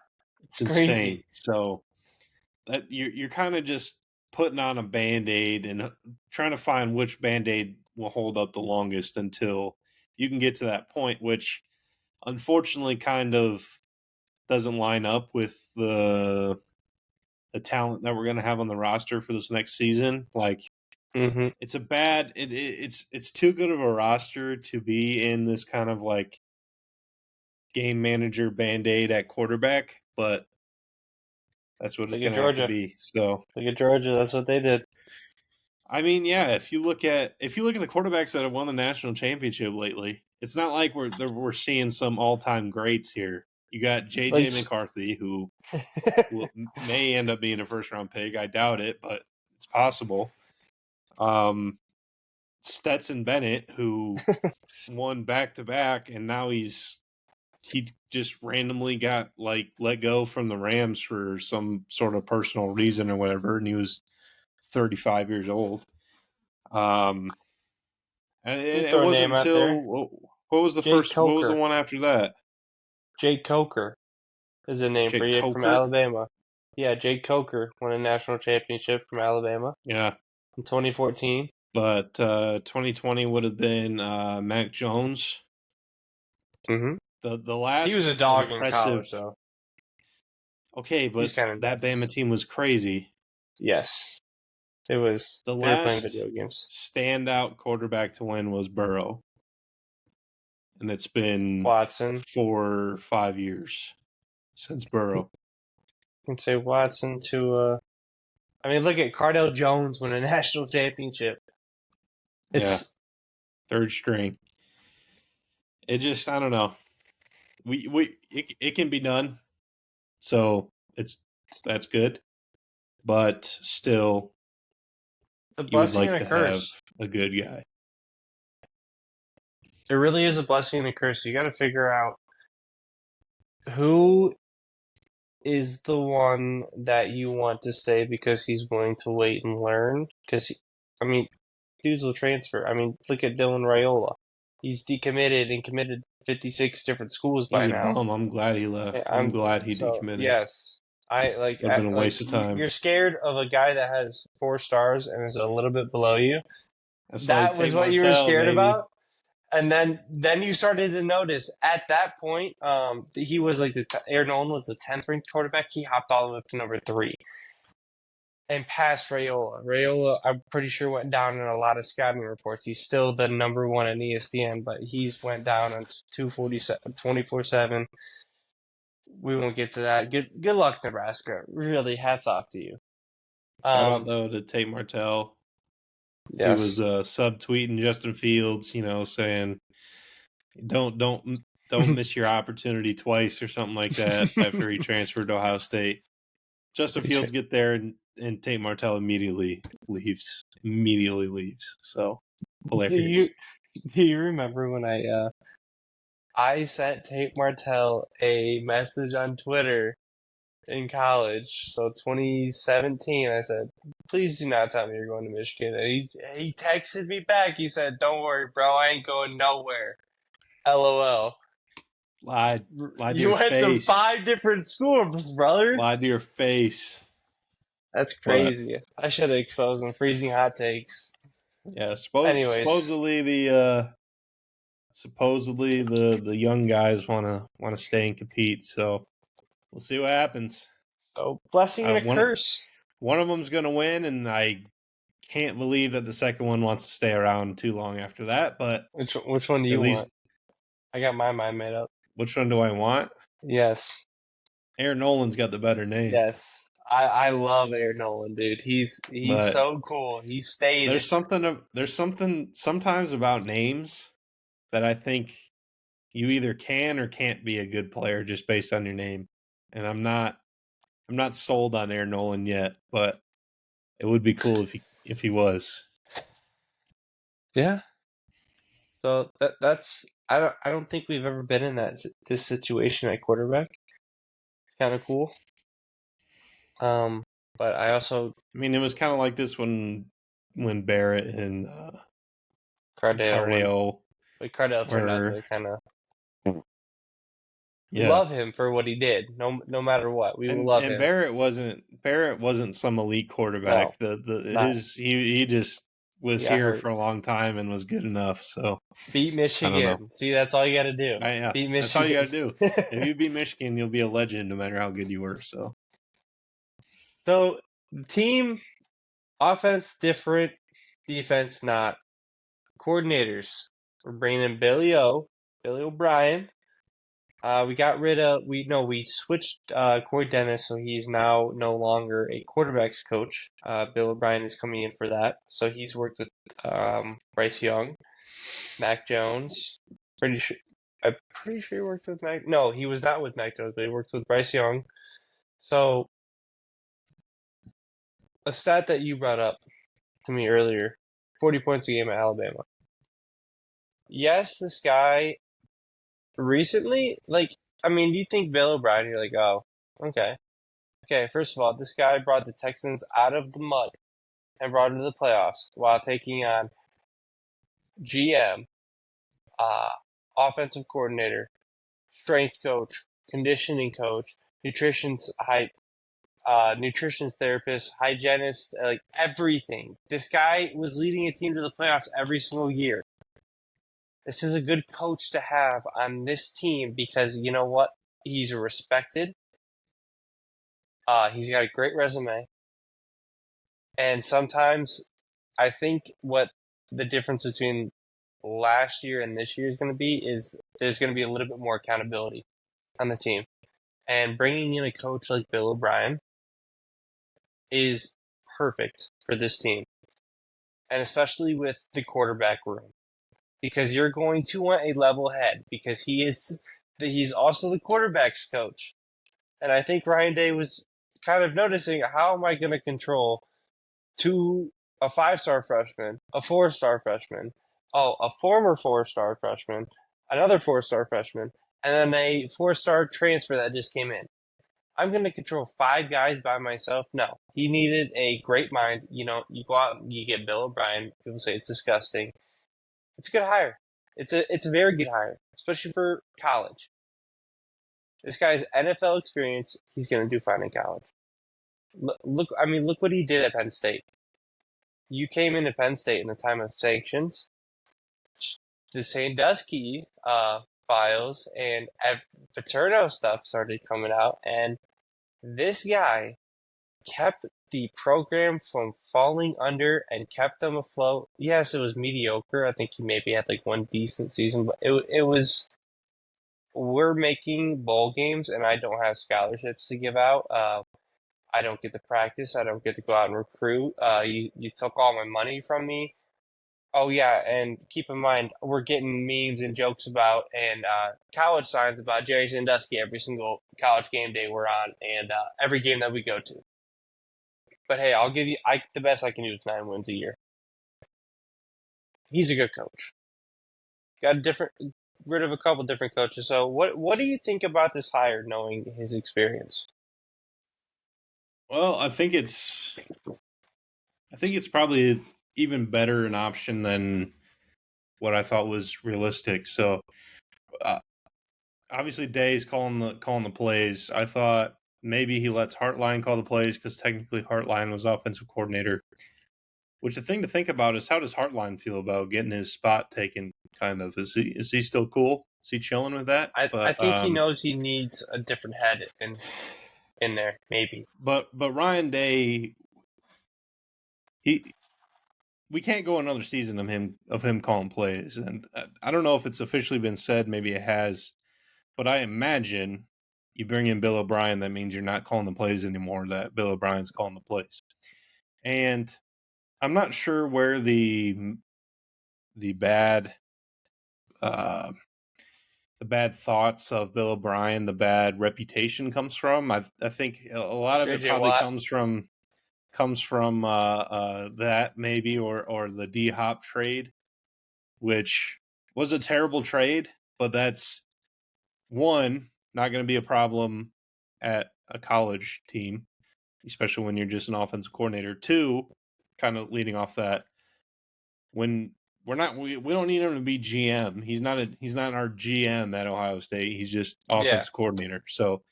It's It's crazy. insane. So that you're kind of just putting on a Band-Aid and trying to find which Band-Aid will hold up the longest until you can get to that point, which unfortunately kind of doesn't line up with the talent that we're going to have on the roster for this next season. Like Mm-hmm. it's a bad it's too good of a roster to be in this kind of like game manager Band-Aid at quarterback, but that's what it's Look at going to have to Georgia. be. So Look at Georgia. That's what they did. I mean, yeah, if you look at the quarterbacks that have won the national championship lately, it's not like we're seeing some all-time greats here. You got J.J. Like, McCarthy, who may end up being a first-round pick. I doubt it, but it's possible. Stetson Bennett, who won back-to-back, and now he just randomly got let go from the Rams for some sort of personal reason or whatever, and he was 35 years old. And it throw a wasn't name out there. until what was the Jake first? What was the Coker. one after that? Jake Coker is a name for Jake you from Coker. Alabama. Yeah, Jake Coker won a national championship from Alabama Yeah, in 2014. but 2020 would have been Mac Jones. Mm-hmm. The He was last a dog in impressive. college, though. Okay, He was but kind of that nuts. Bama team was crazy. Yes, it was. The They were playing last video games. standout quarterback to win was Burrow, and it's been Watson. 4 or 5 years since Burrow. You can say Watson to. I mean, look at Cardell Jones win a national championship. Yeah, It's third string. It just I don't know. It can be done, so that's good. But still, a you would blessing like and a to have curse. a good guy. It really is a blessing and a curse. You got to figure out who is the one that you want to stay because he's willing to wait and learn. Because, I mean, dudes will transfer. I mean, look at Dylan Raiola. He's decommitted and committed 56 different schools He's by a now. bum. I'm glad he left. I'm I'm glad he so decommitted. yes. I Would have been a waste of time. you're scared of a guy that has 4 stars and is a little bit below you. That's like That was Tate what you were Martell, scared baby. about. And then you started to notice at that point, he was like Aaron Nolan was the 10th ranked quarterback. He hopped all the way up to number 3 and passed Raiola. Raiola, I'm pretty sure, went down in a lot of scouting reports. He's still the number 1 on ESPN, but he's went down on 247, 24/7. We won't get to that. Good luck, Nebraska. Really, hats off to you. Shout out though to Tate Martell. He was Yes. subtweeting Justin Fields, saying don't miss your opportunity twice or something like that after he transferred to Ohio State. Justin Fields get there and Tate Martell immediately leaves. So Do hilarious. you remember when I sent Tate Martell a message on Twitter in college? So 2017, I said, "Please do not tell me you're going to Michigan." And he texted me back. He said, "Don't worry, bro. I ain't going nowhere. LOL." Lied to You your went to face. 5 different schools, brother. Lied to your face. That's But crazy. I should have exposed him. Freezing hot takes. yeah, Anyways, supposedly the young guys want to stay and compete. So we'll see what happens. so blessing and a One curse. of them's going to win, and I can't believe that the second one wants to stay around too long after that. But Which one do at you least want? I got my mind made up. Which one do I want? Yes. Aaron Nolan's got the better name. Yes. I love Aaron Nolan, dude. He's But so cool. He stayed. there's something sometimes about names that I think you either can or can't be a good player just based on your name. And I'm not sold on Aaron Nolan yet, but it would be cool if he was. Yeah. So that's I don't think we've ever been in this situation at quarterback. It's kind of cool. But I also I mean, it was kind of like this when Barrett and Cardale Cardale turned out were to kind of yeah. love him for what he did. No matter what, we will love and him. Barrett wasn't some elite quarterback. He just was here hurt. for a long time and was good enough. So Beat Michigan. See, that's all you got to do. Beat Michigan. That's all you got to do. If you beat Michigan, you'll be a legend no matter how good you were. So the team offense different, defense not. Coordinators. We're bringing in Billy O'Brien. We switched Corey Dennis, so he's now no longer a quarterbacks coach. Bill O'Brien is coming in for that. So he's worked with Bryce Young, Mac Jones. I'm pretty sure he worked with Mac. No, he was not with Mac Jones, but he worked with Bryce Young. So a stat that you brought up to me earlier, 40 points a game at Alabama. Yes, this guy recently, do you think Bill O'Brien, you're like, oh, okay. Okay, first of all, this guy brought the Texans out of the mud and brought them to the playoffs while taking on GM, offensive coordinator, strength coach, conditioning coach, nutrition therapist, hygienist, like everything. This guy was leading a team to the playoffs every single year. This is a good coach to have on this team because you know what? He's respected. He's got a great resume. And sometimes I think what the difference between last year and this year is going to be is there's going to be a little bit more accountability on the team. And bringing in a coach like Bill O'Brien is perfect for this team. And especially with the quarterback room. Because you're going to want a level head because he's also the quarterback's coach. And I think Ryan Day was kind of noticing, how am I going to control a 5-star freshman, a 4-star freshman, a former 4-star freshman, another 4-star freshman, and then a 4-star transfer that just came in. I'm going to control 5 guys by myself? No. He needed a great mind. You go out and you get Bill O'Brien. People say it's disgusting. It's a good hire. It's a very good hire, especially for college. This guy's NFL experience, he's going to do fine in college. Look what he did at Penn State. You came into Penn State in the time of sanctions. The Sandusky files and Paterno stuff started coming out, and this guy kept the program from falling under and kept them afloat. Yes, it was mediocre. I think he maybe had like one decent season, but it was. We're making bowl games, and I don't have scholarships to give out. I don't get to practice. I don't get to go out and recruit. You took all my money from me. Oh yeah, and keep in mind we're getting memes and jokes about and college signs about Jerry Sandusky every single college game day we're on, and every game that we go to. But hey, I'll give you the best I can do is 9 wins a year. He's a good coach. Got rid of a couple different coaches. So what do you think about this hire, knowing his experience? Well, I think it's probably even better an option than what I thought was realistic. So obviously Day's calling the plays. I thought maybe he lets Hartline call the plays because technically Hartline was offensive coordinator. Which the thing to think about is, how does Hartline feel about getting his spot taken? Kind of, is he still cool? Is he chilling with that? I think he knows he needs a different head in there, maybe. But Ryan Day, we can't go another season of him calling plays, and I don't know if it's officially been said. Maybe it has, but I imagine you bring in Bill O'Brien, that means you're not calling the plays anymore. That Bill O'Brien's calling the plays, and I'm not sure where the bad the bad thoughts of Bill O'Brien, the bad reputation comes from. I think a lot of it JJ probably Watt. comes from that maybe or the D Hop trade, which was a terrible trade, but that's one not going to be a problem at a college team, especially when you're just an offensive coordinator. Two, kind of leading off that, when we don't need him to be GM. He's not our GM at Ohio State. He's just Yeah. offensive coordinator. So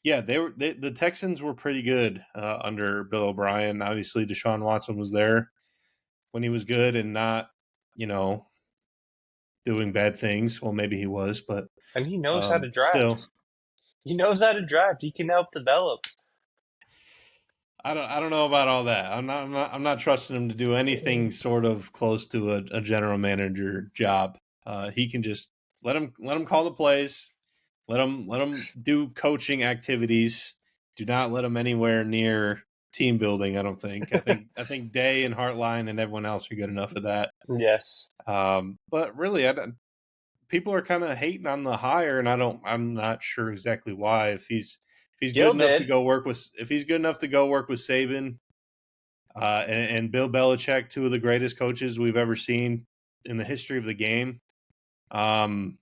yeah, the Texans were pretty good under Bill O'Brien. Obviously, Deshaun Watson was there when he was good and not, you know, doing bad things. Well, maybe he was, but And he knows how to still, draft. He knows how to draft. He can help develop. I don't know about all that. I'm not trusting him to do anything sort of close to a general manager job. He can just let him call the plays, let him do coaching activities. Do not let him anywhere near team building. I don't think. I think Day and Hartline and everyone else are good enough for that. Yes. But really, people are kind of hating on the hire, and I'm not sure exactly why. If he's Gil good enough to did. go work with Saban, and Bill Belichick, two of the greatest coaches we've ever seen in the history of the game. I'm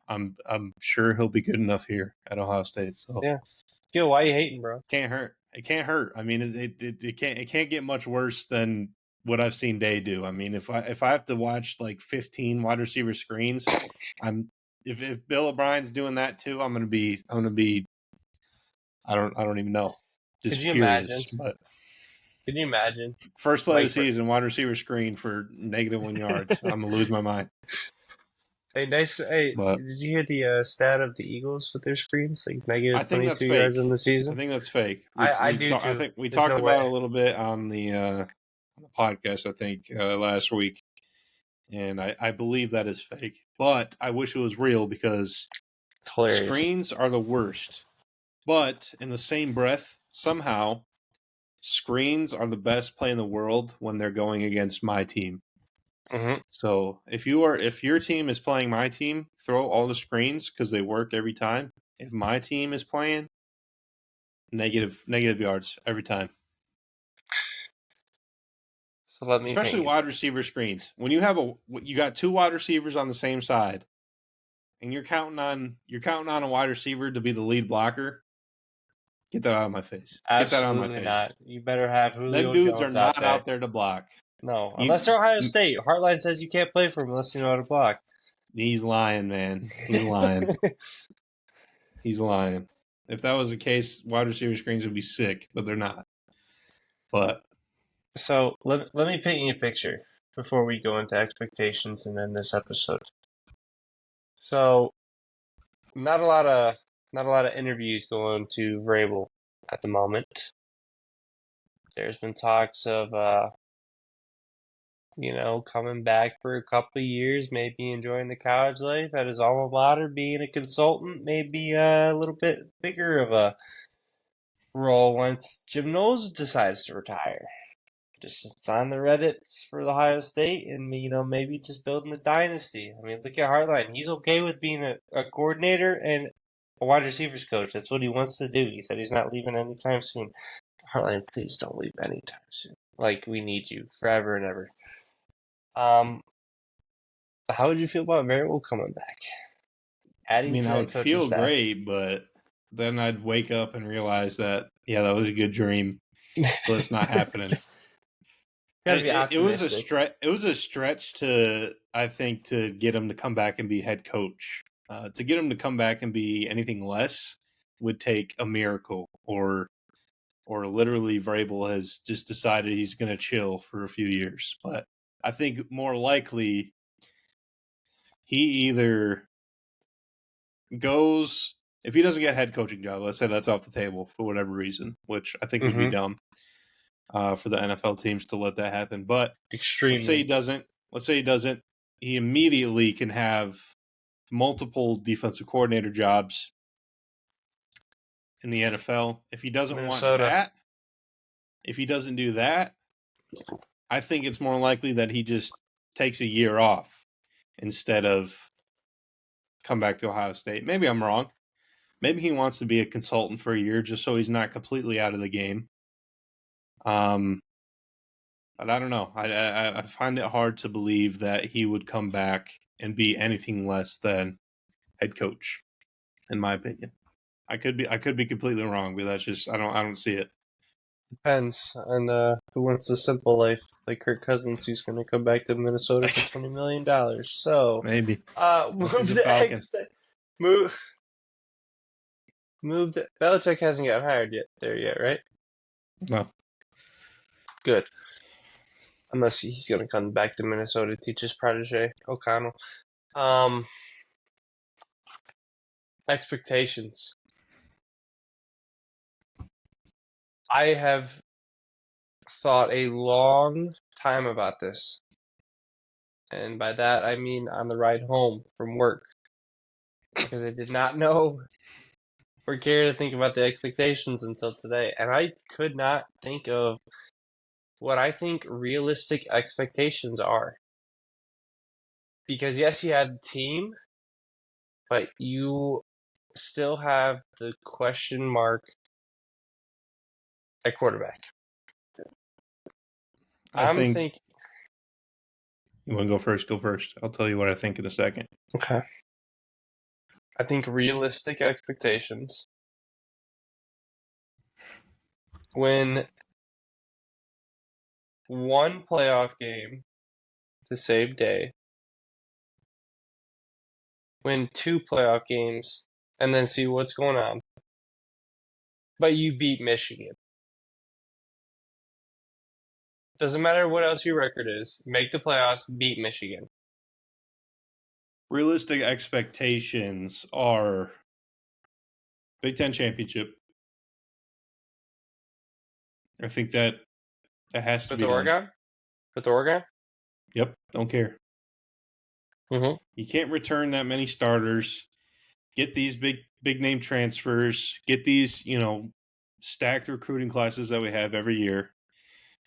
sure he'll be good enough here at Ohio State. So Yeah. Gil, why you hating, bro? can't hurt. It can't hurt. I mean, it can't get much worse than what I've seen Day do. I mean, if I have to watch like 15 wide receiver screens, if Bill O'Brien's doing that too, I'm gonna be I don't even know, Could just you imagine? furious. But Could you imagine? first play of the Like, season, wide receiver screen for -1 yards. I'm gonna lose my mind. hey, nice. Hey, But did you hear the stat of the Eagles with their screens? Like I negative think that's 22 yards fake. in the I season? think that's fake. I do I too. think we There's talked no about way. it a little bit on the podcast. I think last week, and I believe that is fake. But I wish it was real because It's hilarious. screens are the worst. But in the same breath, somehow screens are the best play in the world when they're going against my team. Mm-hmm. So if your team is playing my team, throw all the screens because they work every time. If my team is playing, negative yards every time. So let me Especially paint you. wide receiver screens. When you got two wide receivers on the same side, and you're counting on a wide receiver to be the lead blocker, get that out of my face. Get that out of my Absolutely face. not. You better have Them Julio dudes are Jones out not there. out there to block. No, unless You, they're Ohio State. Heartline says you can't play for him unless you know how to block. he's lying, man. He's lying. He's lying. If that was the case, wide receiver screens would be sick, but they're not. But So let me paint you a picture before we go into expectations and end this episode. So not a lot of interviews going to Vrabel at the moment. There's been talks of coming back for a couple of years, maybe enjoying the college life at his alma mater, being a consultant, maybe a little bit bigger of a role once Jim Knowles decides to retire. Just it's on the Reddits for the Ohio State, and maybe just building the dynasty. I mean, look at Hartline; he's okay with being a coordinator and a wide receivers coach. That's what he wants to do. He said he's not leaving anytime soon. Hartline, please don't leave anytime soon. Like, we need you forever and ever. How would you feel about Variable coming back? I Adding mean, to I that would coaching feel staff. great, but then I'd wake up and realize that that was a good dream, but it's not happening. Gotta be It was a optimistic. stretch. It was a stretch to get him to come back and be head coach. To get him to come back and be anything less would take a miracle, or literally Vrabel has just decided he's going to chill for a few years. But I think more likely he either goes, if he doesn't get a head coaching job, let's say that's off the table for whatever reason, which I think would be Mm-hmm. dumb. for the NFL teams to let that happen. But Extremely. let's say he doesn't. Let's say he doesn't. He immediately can have multiple defensive coordinator jobs in the NFL. If he doesn't want that, if he doesn't do that, I think it's more likely that he just takes a year off instead of come back to Ohio State. Maybe I'm wrong. Maybe he wants to be a consultant for a year just so he's not completely out of the game. But I don't know. I find it hard to believe that he would come back and be anything less than head coach, in my opinion. I could be completely wrong, but that's just I don't see it. Depends on who wants the simple life, like Kirk Cousins, who's going to come back to Minnesota for $20 million. So maybe move the Belichick hasn't gotten hired yet, right? No. Good. Unless he's going to come back to Minnesota to teach his protege, O'Connell. Expectations. I have thought a long time about this. And by that, I mean on the ride home from work. Because I did not know or care to think about the expectations until today. And I could not think of what I think realistic expectations are. Because yes, you have the team, but you still have the question mark at quarterback. I think you want to go first? Go first. I'll tell you what I think in a second. Okay. I think realistic expectations win one playoff game to save day, win 2 playoff games, and then see what's going on. But you beat Michigan. Doesn't matter what else your record is. Make the playoffs, beat Michigan. Realistic expectations are Big Ten championship. I think that has to be done. Oregon? With Oregon? Yep, don't care. Mm-hmm. You can't return that many starters. Get these big name transfers. Get these, stacked recruiting classes that we have every year.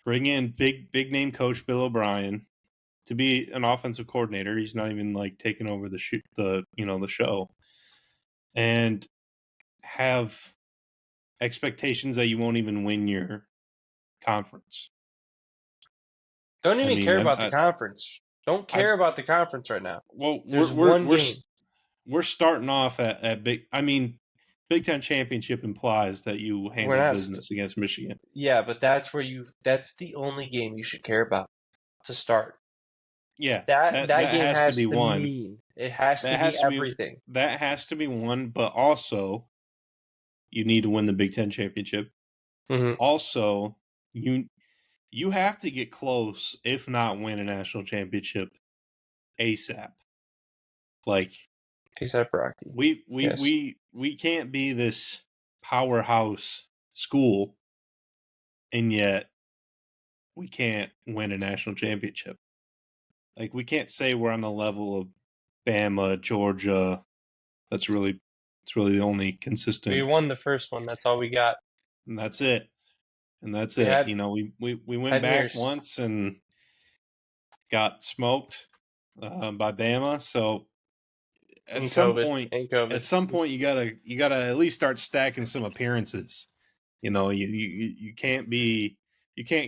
Bring in big name coach Bill O'Brien to be an offensive coordinator. He's not even taking over the show, and have expectations that you won't even win your conference. Don't even care about the conference. Don't care about the conference right now. Well, there's one game. We're starting off at big. I mean, Big Ten championship implies that you handle business against Michigan. Yeah, but that's the only game you should care about to start. Yeah, that game has to be one. It has to be everything. That has to be one, but also you need to win the Big Ten championship. Mm-hmm. Also, you have to get close, if not win a national championship ASAP. ASAP Rocky. We can't be this powerhouse school, and yet we can't win a national championship. We can't say we're on the level of Bama, Georgia. It's really the only consistent. We won the first one. That's all we got. And that's it. We went back once and got smoked by Bama. So at some point, you gotta at least start stacking some appearances. You can't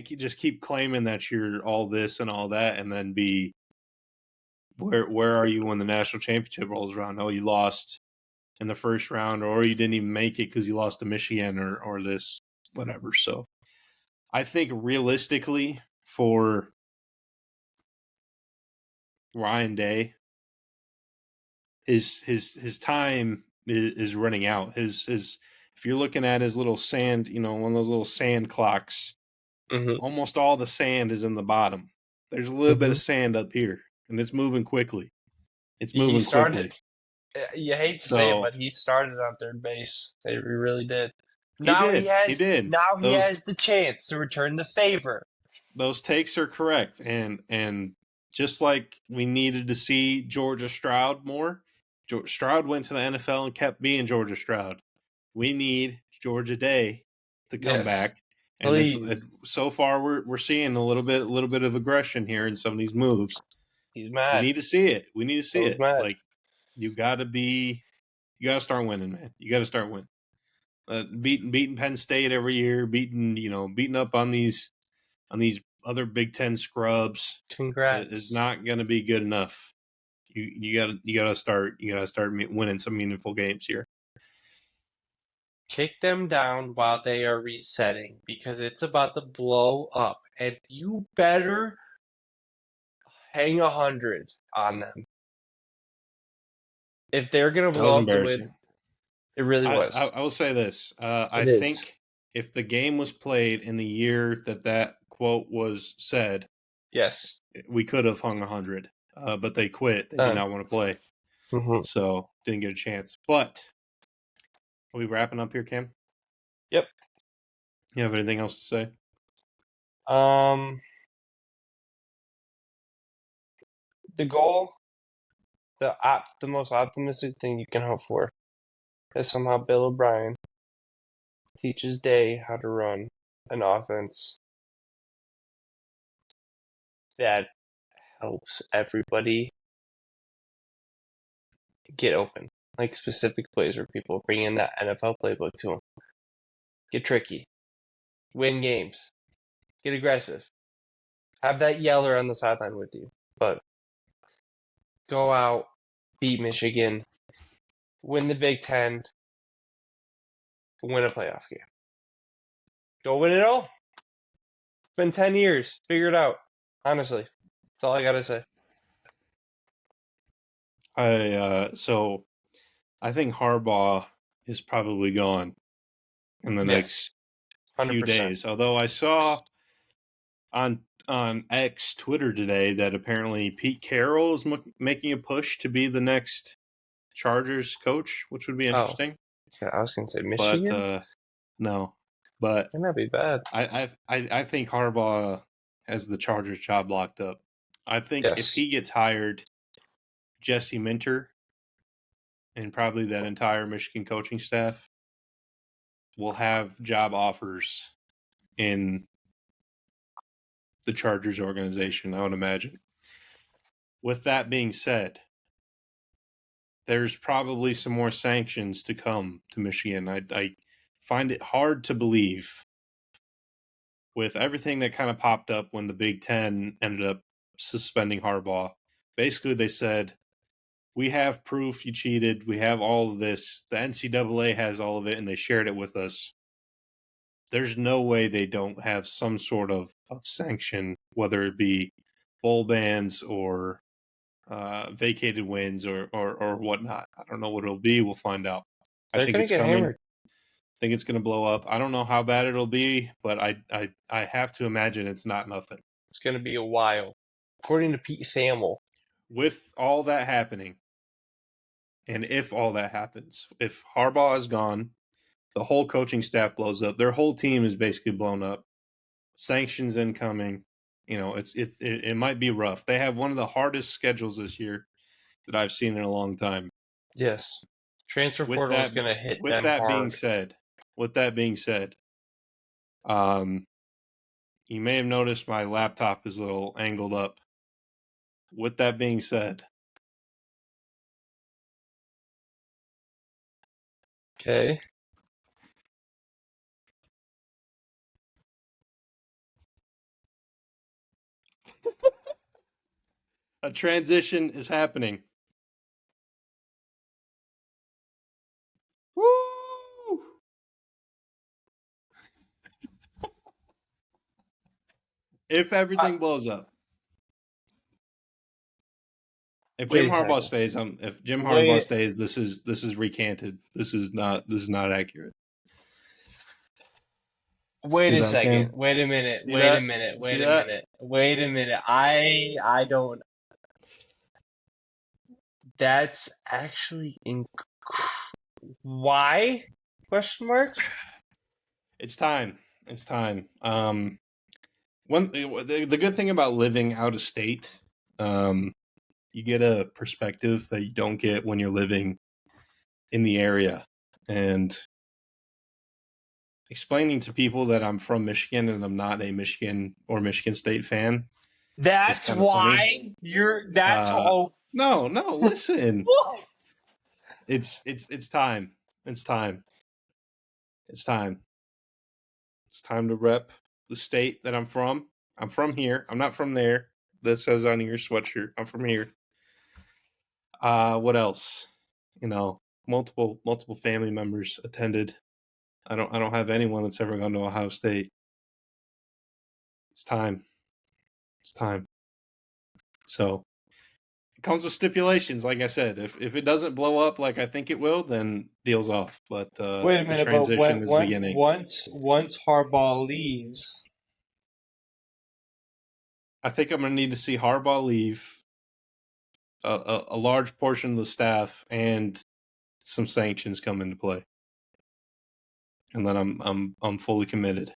just keep claiming that you're all this and all that, and then be where are you when the national championship rolls around? Oh, you lost in the first round, or you didn't even make it because you lost to Michigan or this whatever. So I think realistically for Ryan Day, his time is running out. His if you're looking at his little sand, one of those little sand clocks, mm-hmm. almost all the sand is in the bottom. There's a little bit of sand up here, and it's moving quickly. Quickly. You hate to say it, but he started on third base. He really did. Now he has. He did. Now he has the chance to return the favor. Those takes are correct, and just like we needed to see Georgia Stroud more, Stroud went to the NFL and kept being Georgia Stroud. We need Georgia Day to come back, and so far we're seeing a little bit of aggression here in some of these moves. He's mad. We need to see it. We need to see it. Mad. Like you got to start winning, man. You got to start winning. Beating Penn State every year, beating up on these other Big Ten scrubs. Congrats. Is not going to be good enough. You got to start winning some meaningful games here. Kick them down while they are resetting because it's about to blow up, and you better hang 100 on them. If they're going to blow up the win, it really was. I will say this. I think if the game was played in the year that quote was said, yes, we could have hung 100. But they quit. They did not want to play. Mm-hmm. So didn't get a chance. But are we wrapping up here, Cam? Yep. You have anything else to say? The goal, the most optimistic thing you can hope for is somehow Bill O'Brien teaches Day how to run an offense that helps everybody get open. Like specific plays where people bring in that NFL playbook to them. Get tricky. Win games. Get aggressive. Have that yeller on the sideline with you. But go out, beat Michigan, win the Big Ten, win a playoff game. Go win it all. It's been 10 years. Figure it out. Honestly. That's all I got to say. So I think Harbaugh is probably gone in the next 100%. few days. Although I saw on X Twitter today that apparently Pete Carroll is making a push to be the next Chargers coach, which would be interesting. Yeah, I was going to say Michigan. But no, but it might be bad. I think Harbaugh has the Chargers job locked up. I think if he gets hired, Jesse Minter and probably that entire Michigan coaching staff will have job offers in the Chargers organization, I would imagine. With that being said, there's probably some more sanctions to come to Michigan. I find it hard to believe with everything that kind of popped up when the Big Ten ended up suspending Harbaugh. Basically, they said, we have proof you cheated. We have all of this. The NCAA has all of it, and they shared it with us. There's no way they don't have some sort of sanction, whether it be bowl bans or vacated wins or whatnot. I don't know what it'll be. We'll find out. I think it's coming. Hammered. I think it's going to blow up. I don't know how bad it'll be, but I have to imagine it's not nothing. It's going to be a while. According to Pete Thamel. With all that happening, and if all that happens, if Harbaugh is gone, the whole coaching staff blows up. Their whole team is basically blown up. Sanctions incoming. You know, it might be rough. They have one of the hardest schedules this year that I've seen in a long time. Yes. Transfer portal is going to hit them hard. With that being said, you may have noticed my laptop is a little angled up. With that being said, okay. A transition is happening. Woo! If everything blows up. If Jim Harbaugh stays, this is recanted. This is not accurate. Wait a second. Wait a minute. I don't. That's actually why? Question mark. It's time. It's time. The good thing about living out of state, you get a perspective that you don't get when you're living in the area, and explaining to people that I'm from Michigan and I'm not a Michigan or Michigan State fan. That's kind of why funny. that's No, listen. what? It's time. It's time. It's time. It's time to rep the state that I'm from. I'm from here. I'm not from there. That says on your sweatshirt. I'm from here. What else? Multiple family members attended. I don't have anyone that's ever gone to Ohio State. It's time. It's time. So it comes with stipulations, like I said. If it doesn't blow up like I think it will, then deal's off. But Wait a minute, the transition is beginning. once Harbaugh leaves, I think I'm going to need to see Harbaugh leave, a large portion of the staff, and some sanctions come into play, and then I'm fully committed.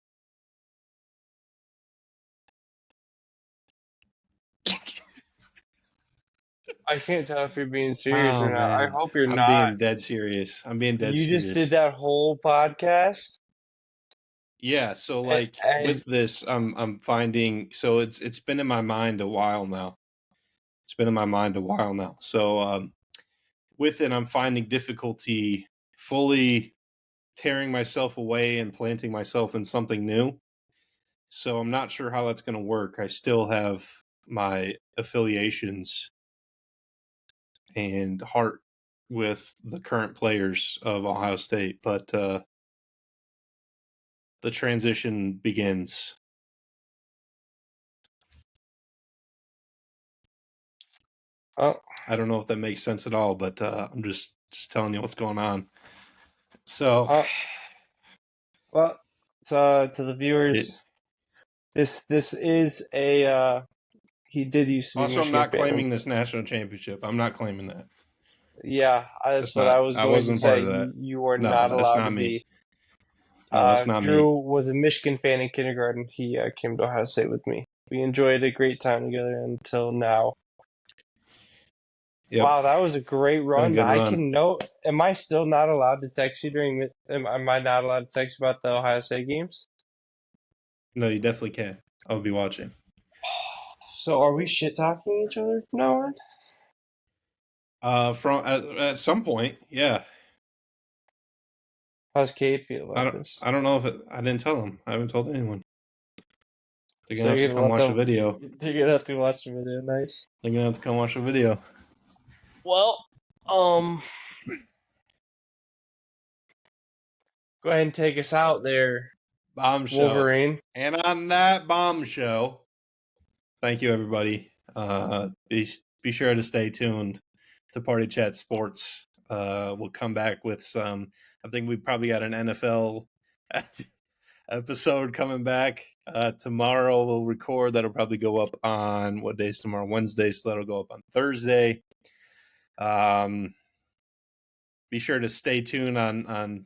I can't tell if you're being serious or not. Man. I hope you're I'm not. being dead serious. You just did that whole podcast? Yeah, so like And- with this, I'm finding, so it's been in my mind a while now. So with it, I'm finding difficulty fully tearing myself away and planting myself in something new. So I'm not sure how that's going to work. I still have my affiliations and heart with the current players of Ohio State, but the transition begins. Oh, I don't know if that makes sense at all, but I'm just telling you what's going on. So, well, to the viewers, this is a he did used to be also, I'm Michigan not fan. claiming this national championship. I'm not claiming that. Yeah, that's That's what not- I was I going to wasn't part say. of that. You are No, not that's allowed not to me. be. No, that's not Drew me. was a Michigan fan in kindergarten. He came to Ohio State with me. We enjoyed a great time together until now. Yep. Wow, that was a great run. good I run. can know. Am I still not allowed to text you during? Am I not allowed to text you about the Ohio State games? No, you definitely can. I'll be watching. So are we shit talking each other from now on? From at some point, yeah. How's Cade feel about this? I don't know if I didn't tell him. I haven't told anyone. They're So gonna have you're to gonna come let watch them- the video. You're gonna have to watch the video. Nice. They're gonna have to come watch the video. Well, go ahead and take us out there, Bombshell. Wolverine. And on that bombshell, thank you, everybody. Be sure to stay tuned to Party Chat Sports. We'll come back with some. I think we probably got an NFL episode coming back tomorrow. We'll record. That'll probably go up on what day is tomorrow? Wednesday. So that'll go up on Thursday. Be sure to stay tuned on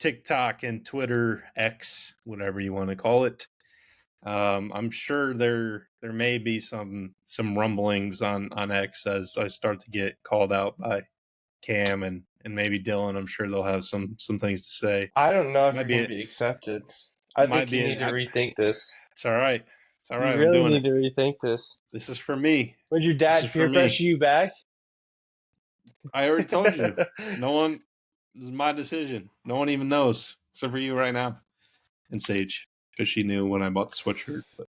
TikTok and Twitter, X, whatever you want to call it. I'm sure there may be some rumblings on X as I start to get called out by Cam and maybe Dylan. I'm sure they'll have some things to say. I don't know if Might you're be going to be accepted. I think you need to rethink this. It's all right. It's all right. You really I'm doing need to rethink this. This is for me. Would your dad peer pressure you back? I already told you. No one. This is my decision. No one even knows except for you right now and Sage, because she knew when I bought the sweatshirt. But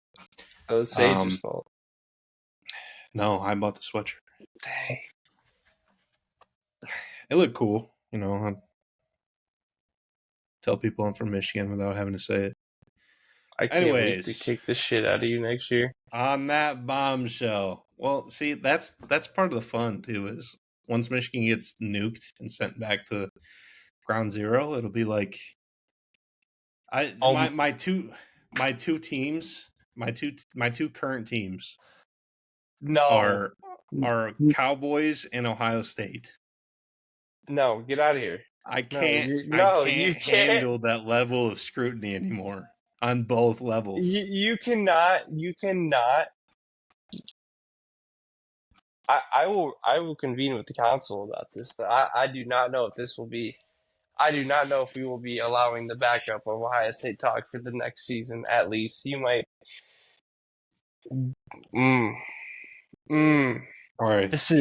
Oh, it's Sage's fault. No, I bought the sweatshirt. Dang. It looked cool, I tell people I'm from Michigan without having to say it. I can't wait to kick the shit out of you next year. On that bombshell. Well, see, that's part of the fun too. Is once Michigan gets nuked and sent back to ground zero, it'll be like my two current teams. No, are Cowboys and Ohio State. No, get out of here. I No, can't. you can't. Handle that level of scrutiny anymore on both levels. You cannot. You cannot. I will convene with the council about this, but I do not know if this will be. I do not know if we will be allowing the backup of Ohio State talk for the next season. At least you might. Mm, mm.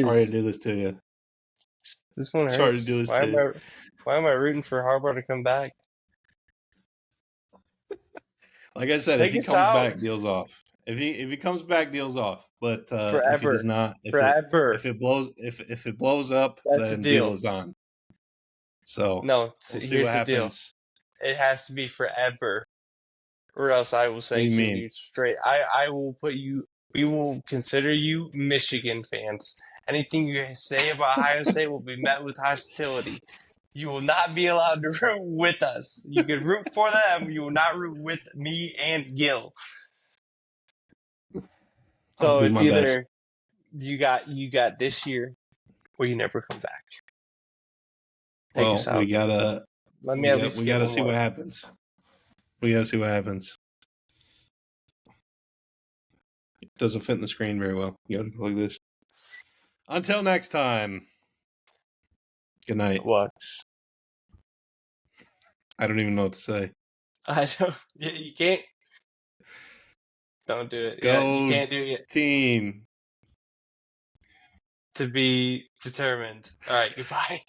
Sorry to do this to you. This one Sorry to hurts. do this to you. Why am I rooting for Harbaugh to come back? Like I said, if Take he us comes out back, deals off. If he comes back, deals off. But if he does forever, not, forever. if it blows up, That's the then deal deal. is on. So No, we'll see here's what the deal. happens. It has to be forever, or else I will What do you sanction mean? you straight. I will put you. We will consider you Michigan fans. Anything you say about Ohio State will be met with hostility. You will not be allowed to root with us. You can root for them. You will not root with me and Gil. I'll So do it's my best. either you got this year, or you never come back. Take Well, us out. we gotta Let me at least we get gotta one see more. what happens. We gotta see what happens. It doesn't fit in the screen very well. You gotta go like this. Until next time. Good night. Lux. I don't even know what to say. I don't. You can't. Don't do it. Yeah, Go you can't do it. team. To be determined. All right. Goodbye.